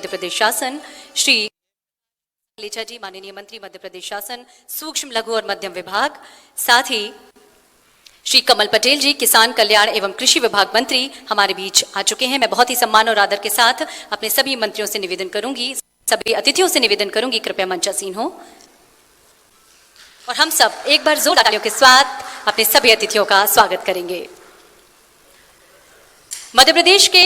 मध्य प्रदेश शासन, श्री लेचा जी माननीय मंत्री मध्य प्रदेश शासन सूक्ष्म लघु और मध्यम विभाग, साथ ही श्री कमल पटेल जी किसान कल्याण एवं कृषि विभाग मंत्री हमारे बीच आ चुके हैं। मैं बहुत ही सम्मान और आदर के साथ अपने सभी मंत्रियों से निवेदन करूंगी, सभी अतिथियों से निवेदन करूंगी, कृपया मंचासीन हो और हम सब एक बार जोरदार तालियों के साथ अपने सभी अतिथियों का स्वागत करेंगे। मध्य प्रदेश के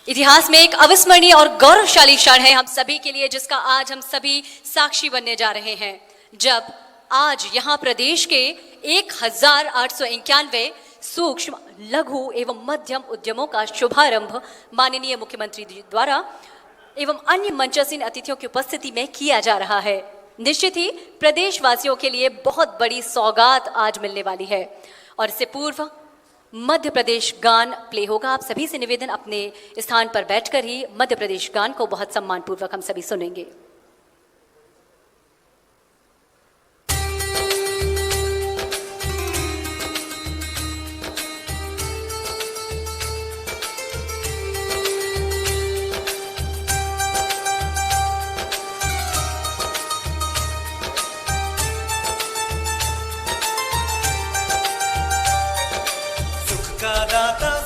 इतिहास में एक अविस्मरणीय और गौरवशाली क्षण है हम सभी के लिए, जिसका आज हम सभी साक्षी बनने जा रहे हैं, जब आज यहां प्रदेश के 1891 सूक्ष्म लघु एवं मध्यम उद्यमों का शुभारंभ माननीय मुख्यमंत्री जी द्वारा एवं अन्य मंचासीन अतिथियों की उपस्थिति में किया जा रहा है। निश्चित ही प्रदेशवासियों के लिए बहुत बड़ी सौगात आज मिलने वाली है और इससे पूर्व मध्य प्रदेश गान प्ले होगा। आप सभी से निवेदन, अपने स्थान पर बैठकर ही मध्य प्रदेश गान को बहुत सम्मानपूर्वक हम सभी सुनेंगे।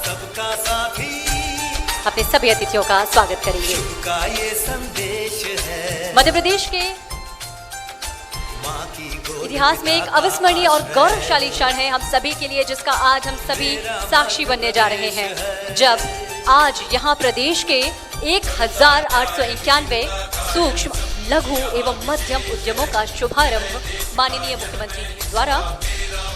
सबका साथी अपने सभी अतिथियों का स्वागत करेंगे। का ये संदेश है मध्य प्रदेश के माँ की गोद इतिहास में एक अविस्मरणीय और गौरवशाली क्षण है हम सभी के लिए, जिसका आज हम सभी साक्षी बनने जा रहे हैं, जब आज यहाँ प्रदेश के 1891 सूक्ष्म लघु एवं मध्यम उद्यमों का शुभारंभ माननीय मुख्यमंत्री जी द्वारा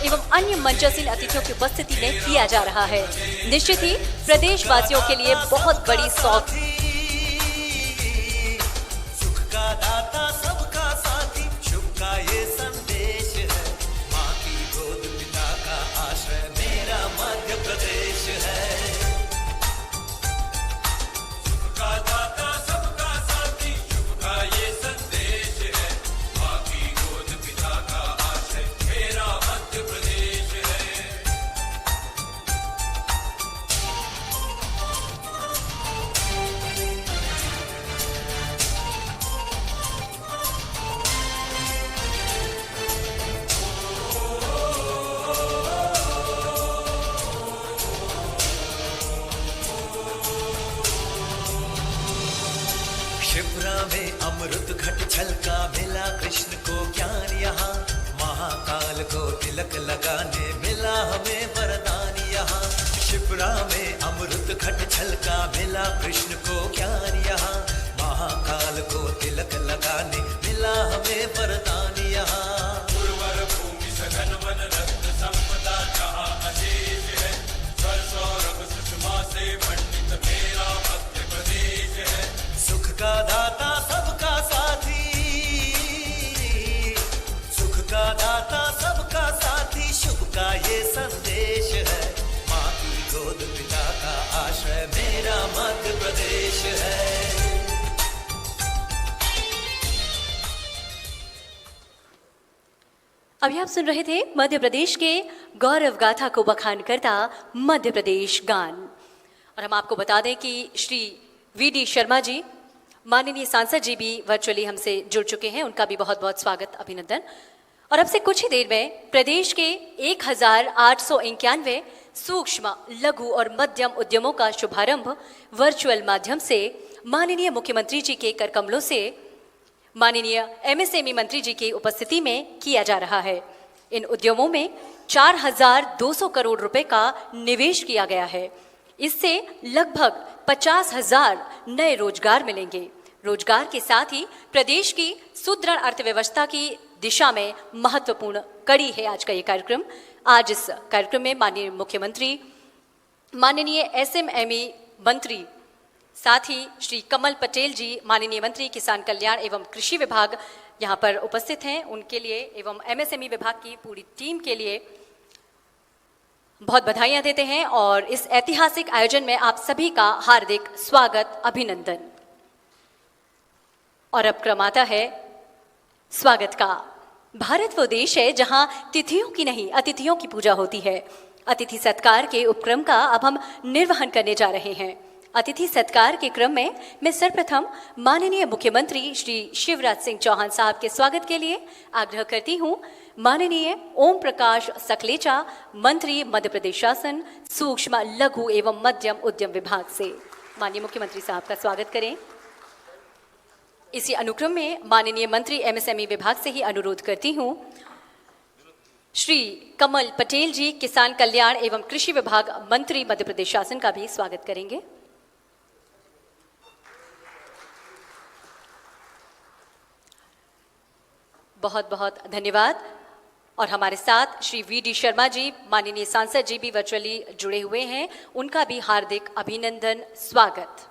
एवं अन्य मंचासीन अतिथियों की उपस्थिति में किया जा रहा है। निश्चित ही प्रदेशवासियों के लिए बहुत बड़ी सौगात। सुख का दाता सबका साथी, शुभ का ये संदेश है, माँ की गोद पिता का आश्रय मेरा मध्य प्रदेश है। सुख का दाता सबका साथी, शुभ का ये संदेश है, माँ की गोद पिता का आश्रय मेरा मध्य प्रदेश है। शिप्रा में अमृत घट छलका, मिला कृष्ण को ज्ञान यहाँ, महाकाल को तिलक लगाने मिला हमें वरदान यहाँ। शिप्रा में अमृत घट छलका, मिला कृष्ण को ज्ञान यहाँ, महाकाल को तिलक लगाने मिला हमें वरदान यहाँ। उर्वर भूमि सघन वन रत्न संपदा जहाँ अशेष है, स्वर सौरभ सुषमा से मंडित मेरा मध्य प्रदेश है। सुख का दाता सबका साथी, सुख का दाता सबका साथी, शुभ का ये संदेश है, माँ की गोद पिता का आश्रय मेरा मध्य प्रदेश है। अभी आप सुन रहे थे मध्य प्रदेश के गौरव गाथा को बखान करता मध्य प्रदेश गान। और हम आपको बता दें कि श्री वी.डी. शर्मा जी माननीय सांसद जी भी वर्चुअली हमसे जुड़ चुके हैं, उनका भी बहुत बहुत स्वागत, अभिनंदन। और अब से कुछ ही देर में प्रदेश के 1891 सूक्ष्म लघु और मध्यम उद्यमों का शुभारंभ वर्चुअल माध्यम से माननीय मुख्यमंत्री जी के कर कमलों से माननीय एमएसएमई मंत्री जी की उपस्थिति में किया जा रहा है। इन उद्यमों में 4,200 करोड़ रुपए का निवेश किया गया है। इससे लगभग 50,000 नए रोजगार मिलेंगे। रोजगार के साथ ही प्रदेश की सुदृढ़ अर्थव्यवस्था की दिशा में महत्वपूर्ण कड़ी है आज का ये कार्यक्रम। आज इस कार्यक्रम में माननीय मुख्यमंत्री, माननीय एसएमएमई मंत्री, साथ ही श्री कमल पटेल जी माननीय मंत्री किसान कल्याण एवं कृषि विभाग यहाँ पर उपस्थित हैं। उनके लिए एवं एमएसएमई विभाग की पूरी टीम के लिए बहुत बधाइयाँ देते हैं और इस ऐतिहासिक आयोजन में आप सभी का हार्दिक स्वागत, अभिनंदन। और अब क्रम आता है स्वागत का। भारत वो देश है जहां तिथियों की नहीं अतिथियों की पूजा होती है। अतिथि सत्कार के उपक्रम का अब हम निर्वहन करने जा रहे हैं। अतिथि सत्कार के क्रम में मैं सर्वप्रथम माननीय मुख्यमंत्री श्री शिवराज सिंह चौहान साहब के स्वागत के लिए आग्रह करती हूं। माननीय ओम प्रकाश सकलेचा, मंत्री मध्य प्रदेश शासन सूक्ष्म लघु एवं मध्यम उद्यम विभाग से माननीय मुख्यमंत्री साहब का स्वागत करें। इसी अनुक्रम में माननीय मंत्री एमएसएमई विभाग से ही अनुरोध करती हूं, श्री कमल पटेल जी किसान कल्याण एवं कृषि विभाग मंत्री मध्य प्रदेश शासन का भी स्वागत करेंगे। बहुत बहुत धन्यवाद। और हमारे साथ श्री वी.डी. शर्मा जी, माननीय सांसद जी भी वर्चुअली जुड़े हुए हैं, उनका भी हार्दिक अभिनंदन, स्वागत।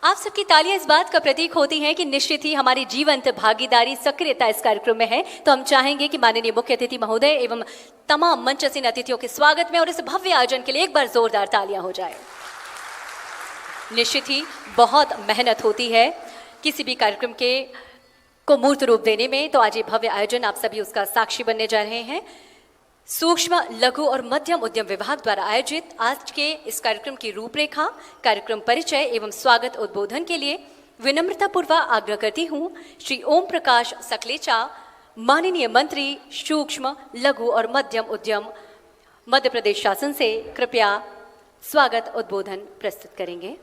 आप सबकी तालियां इस बात का प्रतीक होती हैं कि निश्चित ही हमारी जीवंत भागीदारी, सक्रियता इस कार्यक्रम में है। तो हम चाहेंगे कि माननीय मुख्य अतिथि महोदय एवं तमाम मंचासीन अतिथियों के स्वागत में और इस भव्य आयोजन के लिए एक बार जोरदार तालियां हो जाए। निश्चित ही बहुत मेहनत होती है किसी भी कार्यक्रम को मूर्त रूप देने में, तो आज ये भव्य आयोजन आप सभी उसका साक्षी बनने जा रहे हैं। सूक्ष्म लघु और मध्यम उद्यम विभाग द्वारा आयोजित आज के इस कार्यक्रम की रूपरेखा, कार्यक्रम परिचय एवं स्वागत उद्बोधन के लिए विनम्रतापूर्वक आग्रह करती हूं श्री ओम प्रकाश सकलेचा, माननीय मंत्री सूक्ष्म लघु और मध्यम उद्यम मध्य प्रदेश शासन से कृपया स्वागत उद्बोधन प्रस्तुत करेंगे।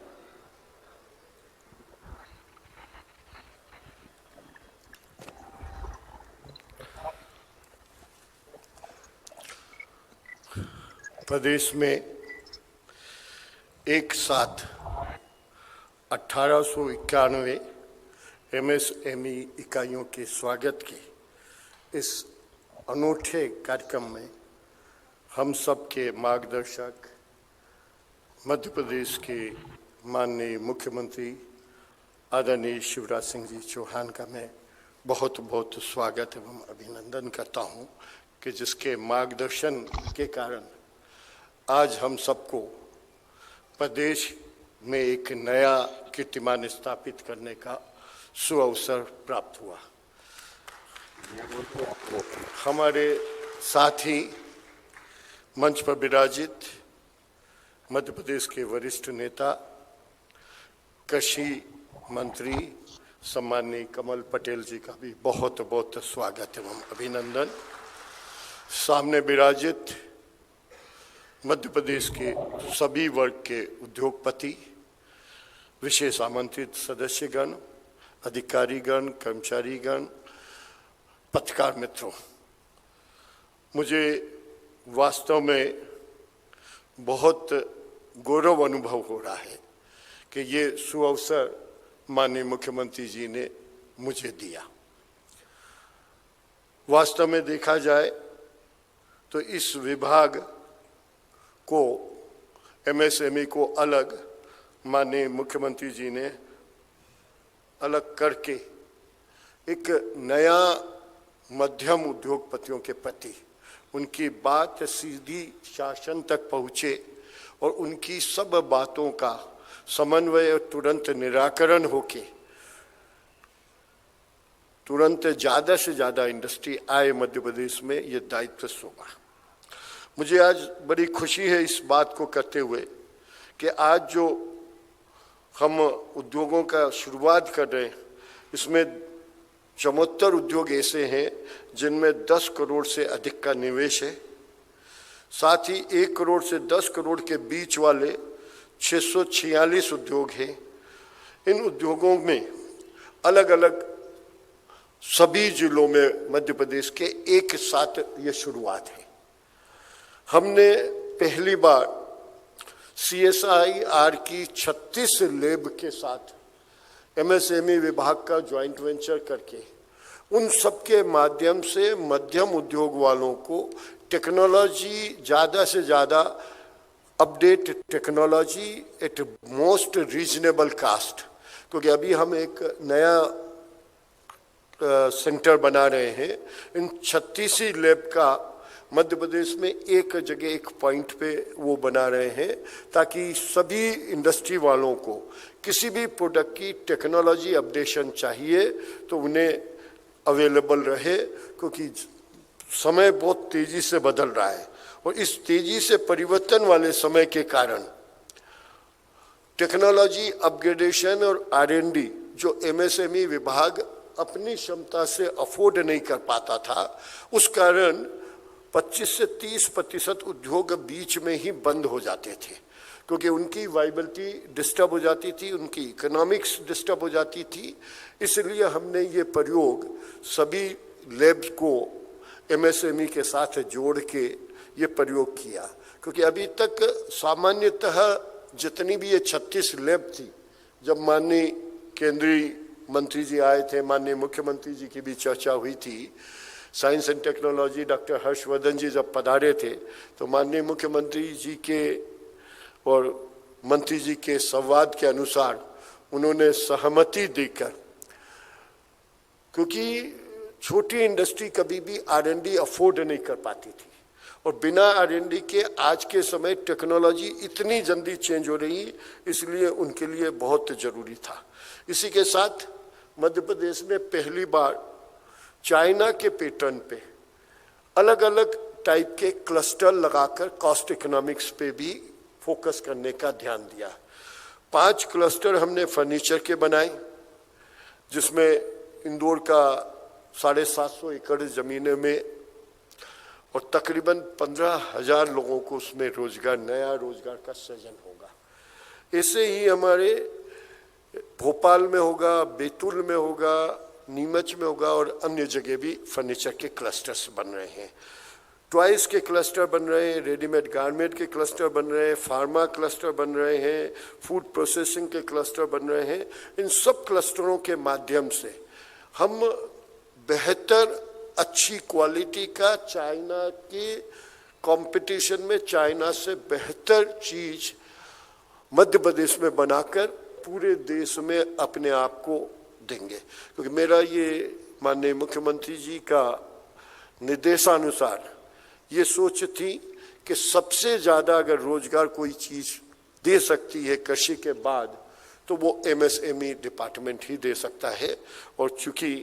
प्रदेश में एक साथ 1891 एमएसएमई इकाइयों के स्वागत के इस अनूठे कार्यक्रम में हम सब के मार्गदर्शक मध्य प्रदेश के माननीय मुख्यमंत्री आदरणीय शिवराज सिंह जी चौहान का मैं बहुत बहुत स्वागत एवं अभिनंदन करता हूं कि जिसके मार्गदर्शन के कारण आज हम सबको प्रदेश में एक नया कीर्तिमान स्थापित करने का सुअवसर प्राप्त हुआ। हमारे साथ ही मंच पर विराजित मध्य प्रदेश के वरिष्ठ नेता कृषि मंत्री सम्माननीय कमल पटेल जी का भी बहुत बहुत स्वागत एवं अभिनंदन। सामने विराजित मध्य प्रदेश के सभी वर्ग के उद्योगपति, विशेष आमंत्रित सदस्यगण, अधिकारीगण, कर्मचारीगण, पत्रकार मित्रों, मुझे वास्तव में बहुत गौरव अनुभव हो रहा है कि ये सुअवसर माननीय मुख्यमंत्री जी ने मुझे दिया। वास्तव में देखा जाए तो इस विभाग को, एमएसएमई को अलग माननीय मुख्यमंत्री जी ने अलग करके एक नया मध्यम उद्योगपतियों के प्रति उनकी बात सीधी शासन तक पहुँचे और उनकी सब बातों का समन्वय और तुरंत निराकरण होके तुरंत ज़्यादा से ज़्यादा इंडस्ट्री आए मध्य प्रदेश में, ये दायित्व सौंपा। मुझे आज बड़ी खुशी है इस बात को करते हुए कि आज जो हम उद्योगों का शुरुआत कर रहे हैं, इसमें 74 उद्योग ऐसे हैं जिनमें 10 करोड़ से अधिक का निवेश है। साथ ही 1 करोड़ से 10 करोड़ के बीच वाले 646 उद्योग हैं। इन उद्योगों में अलग अलग सभी जिलों में मध्य प्रदेश के एक साथ ये शुरुआत है। हमने पहली बार CSIR की 36 लैब के साथ एमएसएमई विभाग का ज्वाइंट वेंचर करके उन सबके माध्यम से मध्यम उद्योग वालों को टेक्नोलॉजी ज़्यादा से ज़्यादा update technology at most reasonable cost, क्योंकि अभी हम एक नया सेंटर बना रहे हैं। इन 36 लैब का मध्य प्रदेश में एक जगह एक पॉइंट पे वो बना रहे हैं ताकि सभी इंडस्ट्री वालों को किसी भी प्रोडक्ट की टेक्नोलॉजी अपडेशन चाहिए तो उन्हें अवेलेबल रहे, क्योंकि समय बहुत तेज़ी से बदल रहा है और इस तेजी से परिवर्तन वाले समय के कारण टेक्नोलॉजी अपग्रेडेशन और R&D जो MSME विभाग अपनी क्षमता से अफोर्ड नहीं कर पाता था, उस कारण 25 से 30% उद्योग बीच में ही बंद हो जाते थे, क्योंकि उनकी वाइबिलिटी डिस्टर्ब हो जाती थी, उनकी इकोनॉमिक्स डिस्टर्ब हो जाती थी। इसलिए हमने ये प्रयोग सभी लैब्स को MSME के साथ जोड़ के ये प्रयोग किया, क्योंकि अभी तक सामान्यतः जितनी भी ये 36 लैब थी, जब माननीय केंद्रीय मंत्री जी आए थे, माननीय मुख्यमंत्री जी की भी चर्चा हुई थी, science and technology doctor Harshvardhan ji जब पधारे थे तो माननीय मुख्यमंत्री जी के और मंत्री जी के संवाद के अनुसार उन्होंने सहमति देकर, क्योंकि छोटी इंडस्ट्री कभी भी R&D अफोर्ड नहीं कर पाती थी और बिना R&D के आज के समय टेक्नोलॉजी इतनी जल्दी चेंज हो रही, इसलिए उनके लिए बहुत जरूरी था। इसी के साथ मध्य प्रदेश ने पहली बार चाइना के पैटर्न पे अलग अलग टाइप के क्लस्टर लगाकर कॉस्ट इकोनॉमिक्स पे भी फोकस करने का ध्यान दिया। 5 क्लस्टर हमने फर्नीचर के बनाए, जिसमें इंदौर का 750 एकड़ जमीन में और तकरीबन 15,000 लोगों को उसमें रोजगार, नया रोजगार का सृजन होगा। ऐसे ही हमारे भोपाल में होगा, बैतूल में होगा, नीमच में होगा और अन्य जगह भी फर्नीचर के क्लस्टर्स बन रहे हैं। टॉयज के क्लस्टर बन रहे हैं, रेडीमेड गारमेंट के क्लस्टर बन रहे हैं, फार्मा क्लस्टर बन रहे हैं, फूड प्रोसेसिंग के क्लस्टर बन रहे हैं। इन सब क्लस्टरों के माध्यम से हम बेहतर अच्छी क्वालिटी का चाइना के कंपटीशन में चाइना से बेहतर चीज मध्य प्रदेश में बनाकर पूरे देश में अपने आप को देंगे। क्योंकि मेरा ये माननीय मुख्यमंत्री जी का निर्देशानुसार ये सोच थी कि सबसे ज़्यादा अगर रोजगार कोई चीज़ दे सकती है कृषि के बाद तो वो MSME डिपार्टमेंट ही दे सकता है। और चूंकि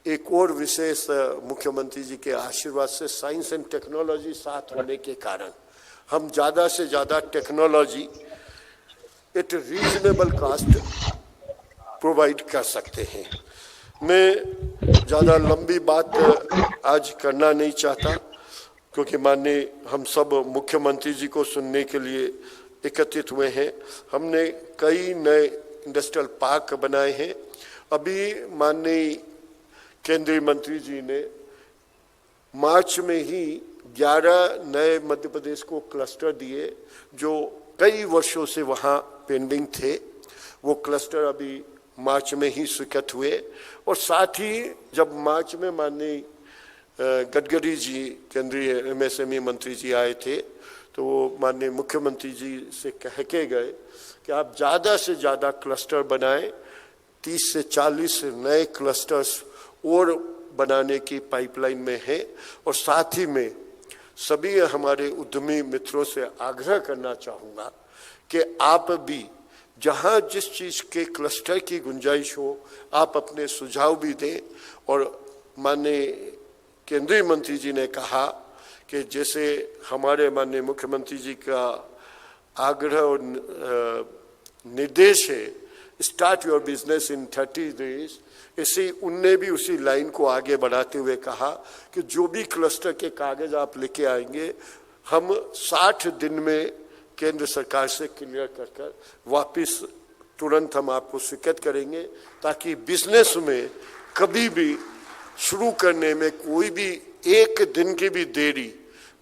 एक और विशेष मुख्यमंत्री जी के आशीर्वाद से साइंस एंड टेक्नोलॉजी साथ होने के कारण हम ज़्यादा से ज़्यादा technology at reasonable cost provide कर सकते हैं। मैं ज़्यादा लंबी बात आज करना नहीं चाहता, क्योंकि माननीय हम सब मुख्यमंत्री जी को सुनने के लिए एकत्रित हुए हैं। हमने कई नए इंडस्ट्रियल पार्क बनाए हैं। अभी माननीय केंद्रीय मंत्री जी ने मार्च में ही 11 नए मध्य प्रदेश को क्लस्टर दिए, जो कई वर्षों से वहाँ पेंडिंग थे। वो क्लस्टर अभी मार्च में ही स्वीकृत हुए और साथ ही जब मार्च में माननीय गडकरी जी केंद्रीय MSME मंत्री जी आए थे तो वो माननीय मुख्यमंत्री जी से कह के गए कि आप ज़्यादा से ज़्यादा क्लस्टर बनाएं। 30 से 40 नए क्लस्टर्स और बनाने की पाइपलाइन में है और साथ ही में सभी हमारे उद्यमी मित्रों से आग्रह करना चाहूँगा कि आप भी जहाँ जिस चीज़ के क्लस्टर की गुंजाइश हो आप अपने सुझाव भी दें। और माननीय केंद्रीय मंत्री जी ने कहा कि जैसे हमारे माननीय मुख्यमंत्री जी का आग्रह और निर्देश है start your business in 30 days, ऐसे उनने भी उसी लाइन को आगे बढ़ाते हुए कहा कि जो भी क्लस्टर के कागज आप लेके आएंगे हम 60 दिन में केंद्र सरकार से क्लियर कर वापस तुरंत हम आपको स्वीकृत करेंगे, ताकि बिजनेस में कभी भी शुरू करने में कोई भी एक दिन की भी देरी,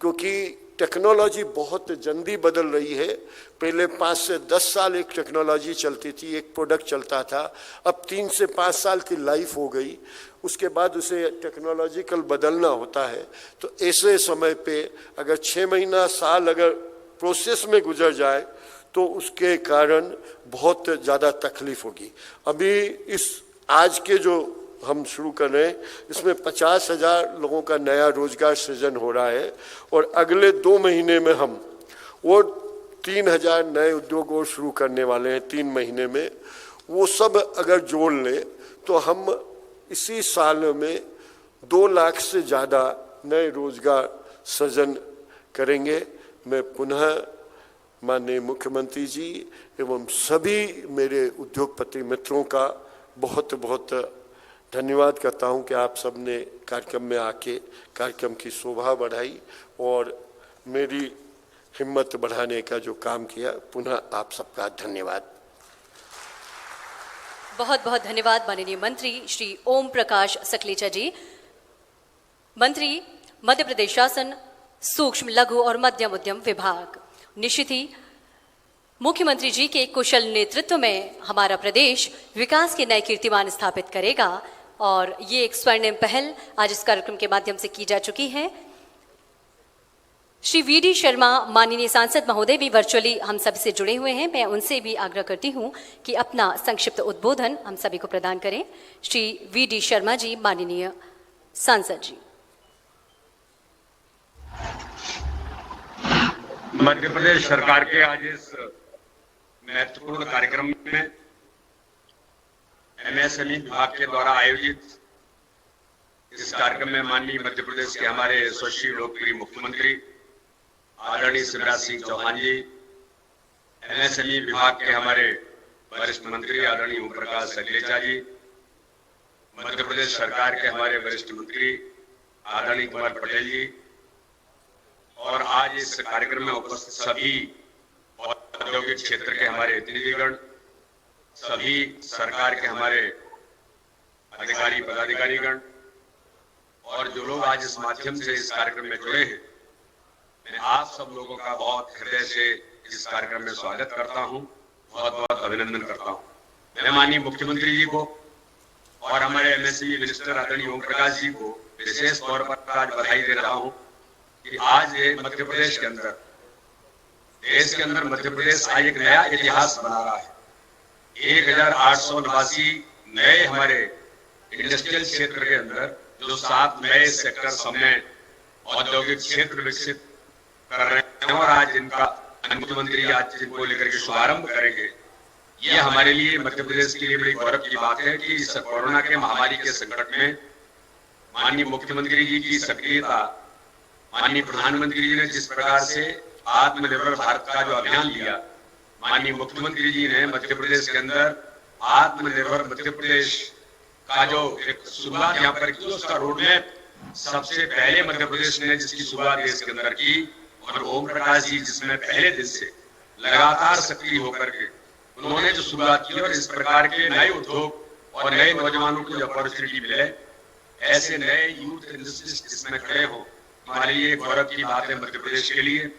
क्योंकि टेक्नोलॉजी बहुत जल्दी बदल रही है। पहले 5 से 10 साल एक टेक्नोलॉजी चलती थी, एक प्रोडक्ट चलता था, अब 3 से 5 साल की लाइफ हो गई, उसके बाद उसे टेक्नोलॉजिकल बदलना होता है। तो ऐसे समय पे अगर 6 महीना साल अगर प्रोसेस में गुजर जाए तो उसके कारण बहुत ज़्यादा तकलीफ होगी। अभी इस आज के जो हम शुरू कर रहे हैं इसमें 50,000 लोगों का नया रोजगार सृजन हो रहा है और अगले 2 महीने में हम और 3,000 नए उद्योग और शुरू करने वाले हैं 3 महीने में। वो सब अगर जोड़ लें तो हम इसी साल में 2 लाख से ज़्यादा नए रोजगार सृजन करेंगे। मैं पुनः माननीय मुख्यमंत्री जी एवं सभी मेरे उद्योगपति मित्रों का बहुत बहुत धन्यवाद करता हूं कि आप सबने कार्यक्रम में आके कार्यक्रम की शोभा बढ़ाई और मेरी हिम्मत बढ़ाने का जो काम किया। पुनः आप सबका धन्यवाद। बहुत बहुत धन्यवाद माननीय मंत्री श्री ओम प्रकाश सकलेचा जी। मंत्री मध्य प्रदेश शासन सूक्ष्म लघु और मध्यम उद्यम विभाग। निश्चित ही मुख्यमंत्री जी के कुशल नेतृत्व में हमारा प्रदेश विकास के नए कीर्तिमान स्थापित करेगा और ये एक स्वर्णिम पहल आज इस कार्यक्रम के माध्यम से की जा चुकी है। श्री वी डी शर्मा माननीय सांसद महोदय भी वर्चुअली हम सभी से जुड़े हुए हैं। मैं उनसे भी आग्रह करती हूं कि अपना संक्षिप्त उद्बोधन हम सभी को प्रदान करें। श्री वी डी शर्मा जी माननीय सांसद जी। मध्य प्रदेश सरकार के आज इस महत्वपूर्ण कार्यक्रम में एमएसएमई विभाग के द्वारा आयोजित इस कार्यक्रम में माननीय मध्य प्रदेश के हमारे यशस्वी लोकप्रिय मुख्यमंत्री आदरणीय शिवराज सिंह चौहान जी, एमएसएमई विभाग के हमारे वरिष्ठ मंत्री आदरणीय ओम प्रकाश सकलेचा जी, मध्य प्रदेश सरकार के हमारे वरिष्ठ मंत्री आदरणीय कुमार पटेल जी और आज इस कार्यक्रम में उपस्थित सभी औद्योगिक क्षेत्र के हमारे प्रतिनिधिगण, सभी सरकार के हमारे अधिकारी पदाधिकारीगण और जो लोग आज इस माध्यम से इस कार्यक्रम में जुड़े हैं, मैं आप सब लोगों का बहुत हृदय से इस कार्यक्रम में स्वागत करता हूं, बहुत बहुत अभिनंदन करता हूं। मैं माननीय मुख्यमंत्री जी को और हमारे एमएसएमई मिनिस्टर आदरणीय ओम प्रकाश जी को विशेष तौर पर आज बधाई दे रहा हूं कि आज मध्य प्रदेश के अंदर, देश के अंदर मध्य प्रदेश आज एक नया इतिहास बना रहा है। 1889 नए हमारे इंडस्ट्रियल क्षेत्र के अंदर जो 7 नए सेक्टर हमने औद्योगिक क्षेत्र विकसित कर रहे हैं और आज इनका मुख्यमंत्री आज इनको लेकर के शुभारंभ करेंगे, ये हमारे लिए मध्य प्रदेश के लिए बड़ी गौरव की बात है कि इस कोरोना के महामारी के संकट में माननीय मुख्यमंत्री जी की सक्रियता, माननीय प्रधानमंत्री जी ने जिस प्रकार से आत्मनिर्भर भारत का जो अभियान लिया, माननीय मुख्यमंत्री जी ने मध्य प्रदेश के अंदर आत्मनिर्भर मध्य प्रदेश का जो एक शुरुआत यहाँ पर की, उसका रोड मैप सबसे पहले मध्य प्रदेश ने जिसकी शुरुआत देश के अंदर की और ओम प्रकाश जी जिसमें पहले दिन से लगातार सक्रिय होकर के उन्होंने जो शुरुआत की और इस प्रकार के नए उद्योग और नए नौजवानों को जो अपॉर्चुनिटी मिले, ऐसे नए यूथ इंडस्ट्रीज जिसमें खड़े हो, हमारे लिए गौरव की बात है मध्य प्रदेश के लिए।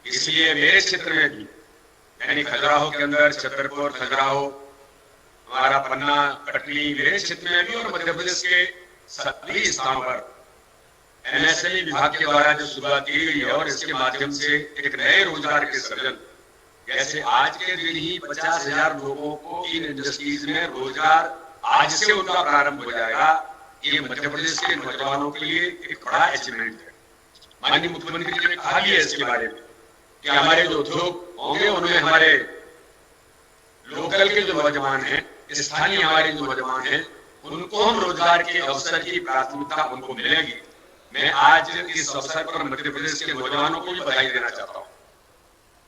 इसलिए मेरे क्षेत्र में भी यानी खजुराहो के अंदर छतरपुर, खजुराहो, हमारा पन्ना, कटनी, मेरे क्षेत्र में भी और मध्य प्रदेश के सभी स्थानों पर एमएसएमई विभाग के द्वारा जो शुरुआत की गई है और इसके माध्यम से एक नए रोजगार के सृजन, जैसे आज के दिन ही 50,000 लोगों को इन इंडस्ट्रीज में रोजगार आज से उनका प्रारंभ हो जाएगा। ये मध्य प्रदेश के नौजवानों के लिए एक बड़ा अचीवमेंट है। माननीय मुख्यमंत्री जी ने कहा भी है इसके बारे में कि हमारे जो उद्योग होंगे उनमें हमारे लोकल के जो नौजवान हैं, स्थानीय हमारे जो नौजवान हैं, उनको हम रोजगार के अवसर की प्राथमिकता उनको मिलेगी। मैं आज इस अवसर पर मध्य प्रदेश के नौजवानों को भी बधाई देना चाहता हूँ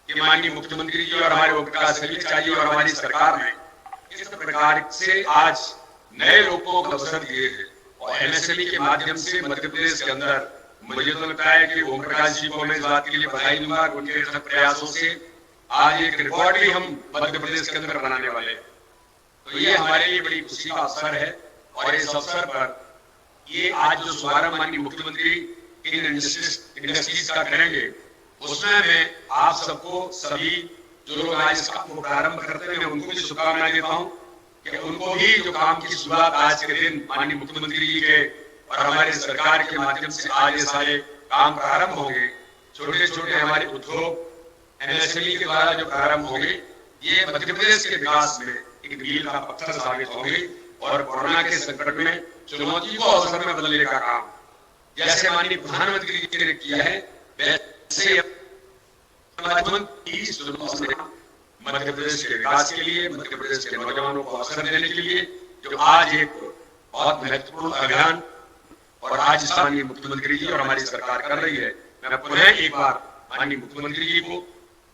कि माननीय मुख्यमंत्री जी और हमारे ओम प्रकाश सकलेचा जी और हमारी सरकार ने इस प्रकार से आज नए लोगों को अवसर दिए हैं और एमएसएमई के माध्यम से मध्य प्रदेश के अंदर मुझे तो लगता है कि ओम प्रकाश जी को मैं इस बात के लिए बधाई दूंगा कि उनके प्रयासों से आज एक रिकॉर्ड भी हम मध्य प्रदेश के अंदर बनाने वाले हैं। तो ये हमारे लिए बड़ी खुशी का अवसर है और इस अवसर पर ये आज जो शुभारंभ माननीय मुख्यमंत्री इन इंडस्ट्रीज का करेंगे, उसमें मैं आप सबको, सभी जो लोग आज इस काम को प्रारंभ करते हैं, उनको भी शुभकामनाएं देता हूँ कि उनको भी जो काम की शुरुआत आज के दिन माननीय मुख्यमंत्री जी के और हमारे सरकार के माध्यम से आज ये सारे काम प्रारंभ होंगे। छोटे छोटे हमारे उद्योग एमएसएमई के द्वारा जो प्रारंभ होंगे, ये मध्य प्रदेश के विकास में एक मील का पत्थर साबित होंगे और कोरोना के संकट में चुनौती को अवसर में बदलने का काम जैसे माननीय प्रधानमंत्री जी ने किया है, वैसे मध्य प्रदेश के विकास के लिए, मध्य प्रदेश के नौजवानों को अवसर देने के लिए जो आज एक बहुत महत्वपूर्ण अभियान और आज माननीय मुख्यमंत्री जी और हमारी सरकार कर रही है, मैं पुनः एक बार माननीय मुख्यमंत्री जी को,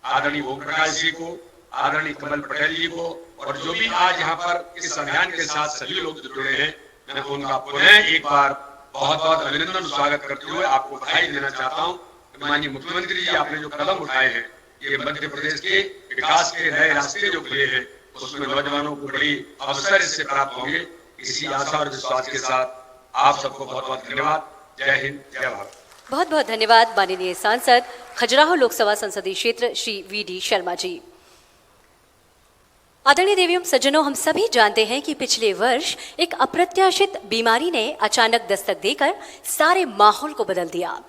आदरणीय ओम प्रकाश जी को, आदरणीय कमल पटेल जी को, और जो भी आज यहाँ पर इस अभियान के साथ सभी लोग जुड़े हैं, मैं उनका पुनः एक बार बहुत बहुत अभिनंदन स्वागत करते हुए आपको बधाई देना चाहता हूँ। माननीय मुख्यमंत्री जी, आपने जो कदम उठाए हैं, ये मध्य प्रदेश के विकास के नए रास्ते जो खुले हैं, उसमें नौजवानों को बड़ी अवसर इससे प्राप्त होंगे। इसी आशा और विश्वास के साथ आप सबको बहुत बहुत धन्यवाद। जय हिंद, जय भारत। बहुत बहुत धन्यवाद माननीय सांसद खजुराहो लोकसभा संसदीय क्षेत्र श्री वी.डी. शर्मा जी। आदरणीय देवियों सज्जनों, हम सभी जानते हैं कि पिछले वर्ष एक अप्रत्याशित बीमारी ने अचानक दस्तक देकर सारे माहौल को बदल दिया।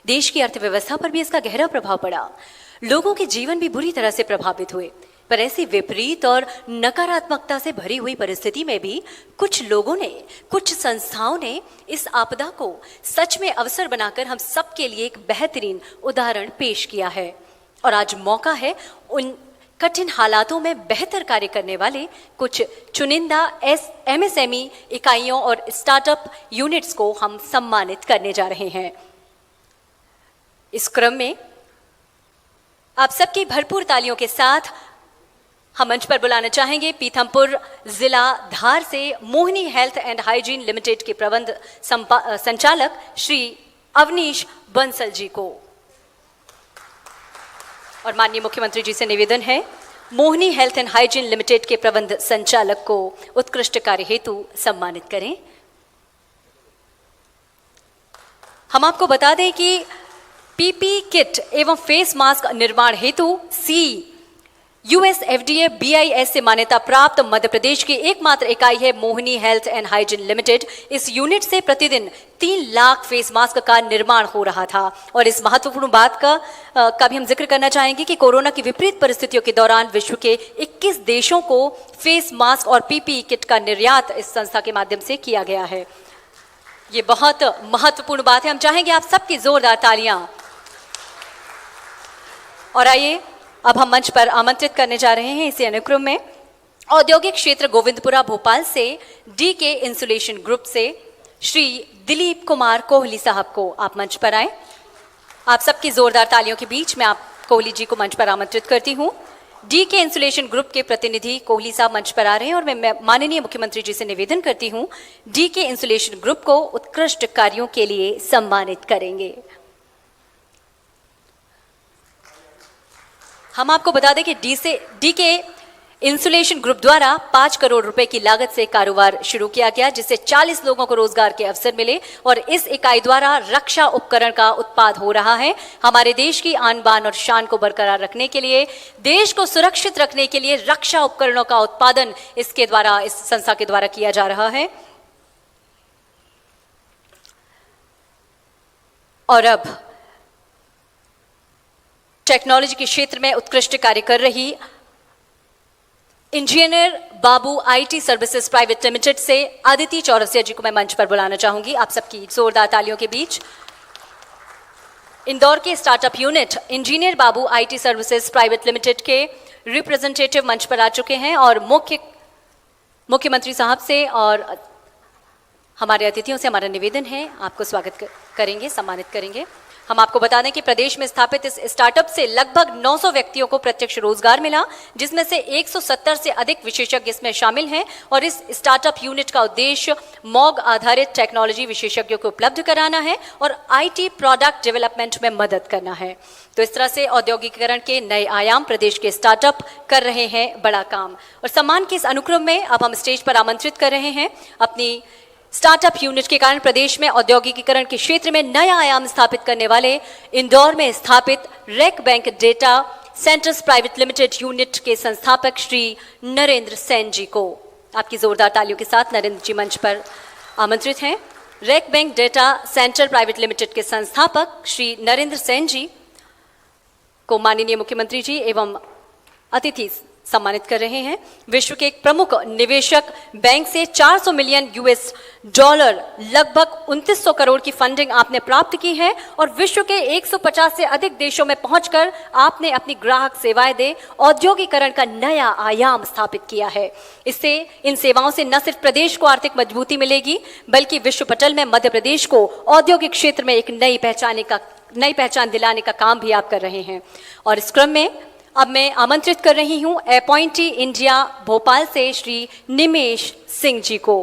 देश की अर्थव्यवस्था पर भी इसका गहरा प्रभाव पड़ा। लोगों के जीवन भी बुरी तरह से प्रभावित हुए। पर ऐसी विपरीत और नकारात्मकता से भरी हुई परिस्थिति में भी कुछ लोगों ने, कुछ संस्थाओं ने इस आपदा को सच में अवसर बनाकर हम सबके लिए एक बेहतरीन उदाहरण पेश किया है। और आज मौका है उन कठिन हालातों में बेहतर कार्य करने वाले कुछ चुनिंदा MSME इकाइयों और स्टार्टअप यूनिट्स को हम सम्मानित करने जा रहे हैं। इस क्रम में आप सबकी भरपूर तालियों के साथ हम मंच पर बुलाना चाहेंगे पीथमपुर जिला धार से Mohini health and hygiene limited के प्रबंध संचालक श्री अवनीश बंसल जी को। और माननीय मुख्यमंत्री जी से निवेदन है, Mohini health and hygiene limited के प्रबंध संचालक को उत्कृष्ट कार्य हेतु सम्मानित करें। हम आपको बता दें कि पीपी किट एवं फेस मास्क निर्माण हेतु US FDA BIS से मान्यता प्राप्त मध्य प्रदेश की एकमात्र इकाई है Mohini health and hygiene limited. इस यूनिट से प्रतिदिन 3 लाख फेस मास्क का निर्माण हो रहा था। और इस महत्वपूर्ण बात का भी हम जिक्र करना चाहेंगे कि कोरोना की विपरीत परिस्थितियों के दौरान विश्व के 21 देशों को फेस मास्क और PPE किट का निर्यात इस संस्था के माध्यम से किया गया है। ये बहुत महत्वपूर्ण बात है। हम चाहेंगे आप सबकी जोरदार तालियां। और आइए अब हम मंच पर आमंत्रित करने जा रहे हैं इसी अनुक्रम में औद्योगिक क्षेत्र गोविंदपुरा भोपाल से DK इंसुलेशन ग्रुप से श्री दिलीप कुमार कोहली साहब को आप मंच पर आए। आप सबकी जोरदार तालियों के बीच में आप कोहली जी को मंच पर आमंत्रित करती हूं। DK इंसुलेशन ग्रुप के प्रतिनिधि कोहली साहब मंच पर आ रहे हैं और मैं माननीय मुख्यमंत्री जी से निवेदन करती हूं DK इंसुलेशन ग्रुप को उत्कृष्ट कार्यों के लिए सम्मानित करेंगे। हम आपको बता दें कि DK इंसुलेशन ग्रुप द्वारा 5 करोड़ रुपए की लागत से कारोबार शुरू किया गया, जिससे 40 लोगों को रोजगार के अवसर मिले और इस इकाई द्वारा रक्षा उपकरण का उत्पाद हो रहा है। हमारे देश की आन बान और शान को बरकरार रखने के लिए, देश को सुरक्षित रखने के लिए रक्षा उपकरणों का उत्पादन इस संस्था के द्वारा किया जा रहा है। और अब टेक्नोलॉजी के क्षेत्र में उत्कृष्ट कार्य कर रही engineer Babu IT services private limited से अदिति चौरसिया जी को मैं मंच पर बुलाना चाहूंगी आप सबकी जोरदार तालियों के बीच। इंदौर के startup unit engineer Babu IT services private limited के रिप्रेजेंटेटिव मंच पर आ चुके हैं और मुख्यमंत्री साहब से और हमारे अतिथियों से हमारा निवेदन है, आपको स्वागत करेंगे, सम्मानित करेंगे। हम आपको बता दें कि प्रदेश में स्थापित इस स्टार्टअप से लगभग 900 व्यक्तियों को प्रत्यक्ष रोजगार मिला, जिसमें से 170 से अधिक विशेषज्ञ इसमें शामिल हैं। और इस स्टार्टअप यूनिट का उद्देश्य मॉग आधारित टेक्नोलॉजी विशेषज्ञों को उपलब्ध कराना है और IT प्रोडक्ट डेवलपमेंट में मदद करना है। तो इस तरह से औद्योगिकीकरण के नए आयाम प्रदेश के स्टार्टअप कर रहे हैं बड़ा काम। और सम्मान के इस अनुक्रम में अब हम स्टेज पर आमंत्रित कर रहे हैं अपनी स्टार्टअप यूनिट के कारण प्रदेश में औद्योगिकीकरण के क्षेत्र में नया आयाम स्थापित करने वाले इंदौर में स्थापित Rack Bank data centres private limited unit के संस्थापक श्री नरेंद्र सेन जी को आपकी जोरदार तालियों के साथ नरेंद्र जी मंच पर आमंत्रित हैं। Rack Bank data centre private limited के संस्थापक श्री नरेंद्र सेन जी को माननीय मुख्यमंत्री जी एवं अतिथि सम्मानित कर रहे हैं। विश्व के एक प्रमुख निवेशक बैंक से $400 मिलियन लगभग 2900 करोड़ की फंडिंग आपने प्राप्त की है और विश्व के 150 से अधिक देशों में पहुंचकर आपने अपनी ग्राहक सेवाएं दे औद्योगिकरण का नया आयाम स्थापित किया है। इससे इन सेवाओं से न सिर्फ प्रदेश को आर्थिक मजबूती मिलेगी बल्कि विश्व पटल में मध्य प्रदेश को औद्योगिक क्षेत्र में एक नई नई पहचान दिलाने का काम भी आप कर रहे हैं। और इस क्रम में अब मैं आमंत्रित कर रही हूं अपॉइंटी इंडिया भोपाल से श्री निमेश सिंह जी को।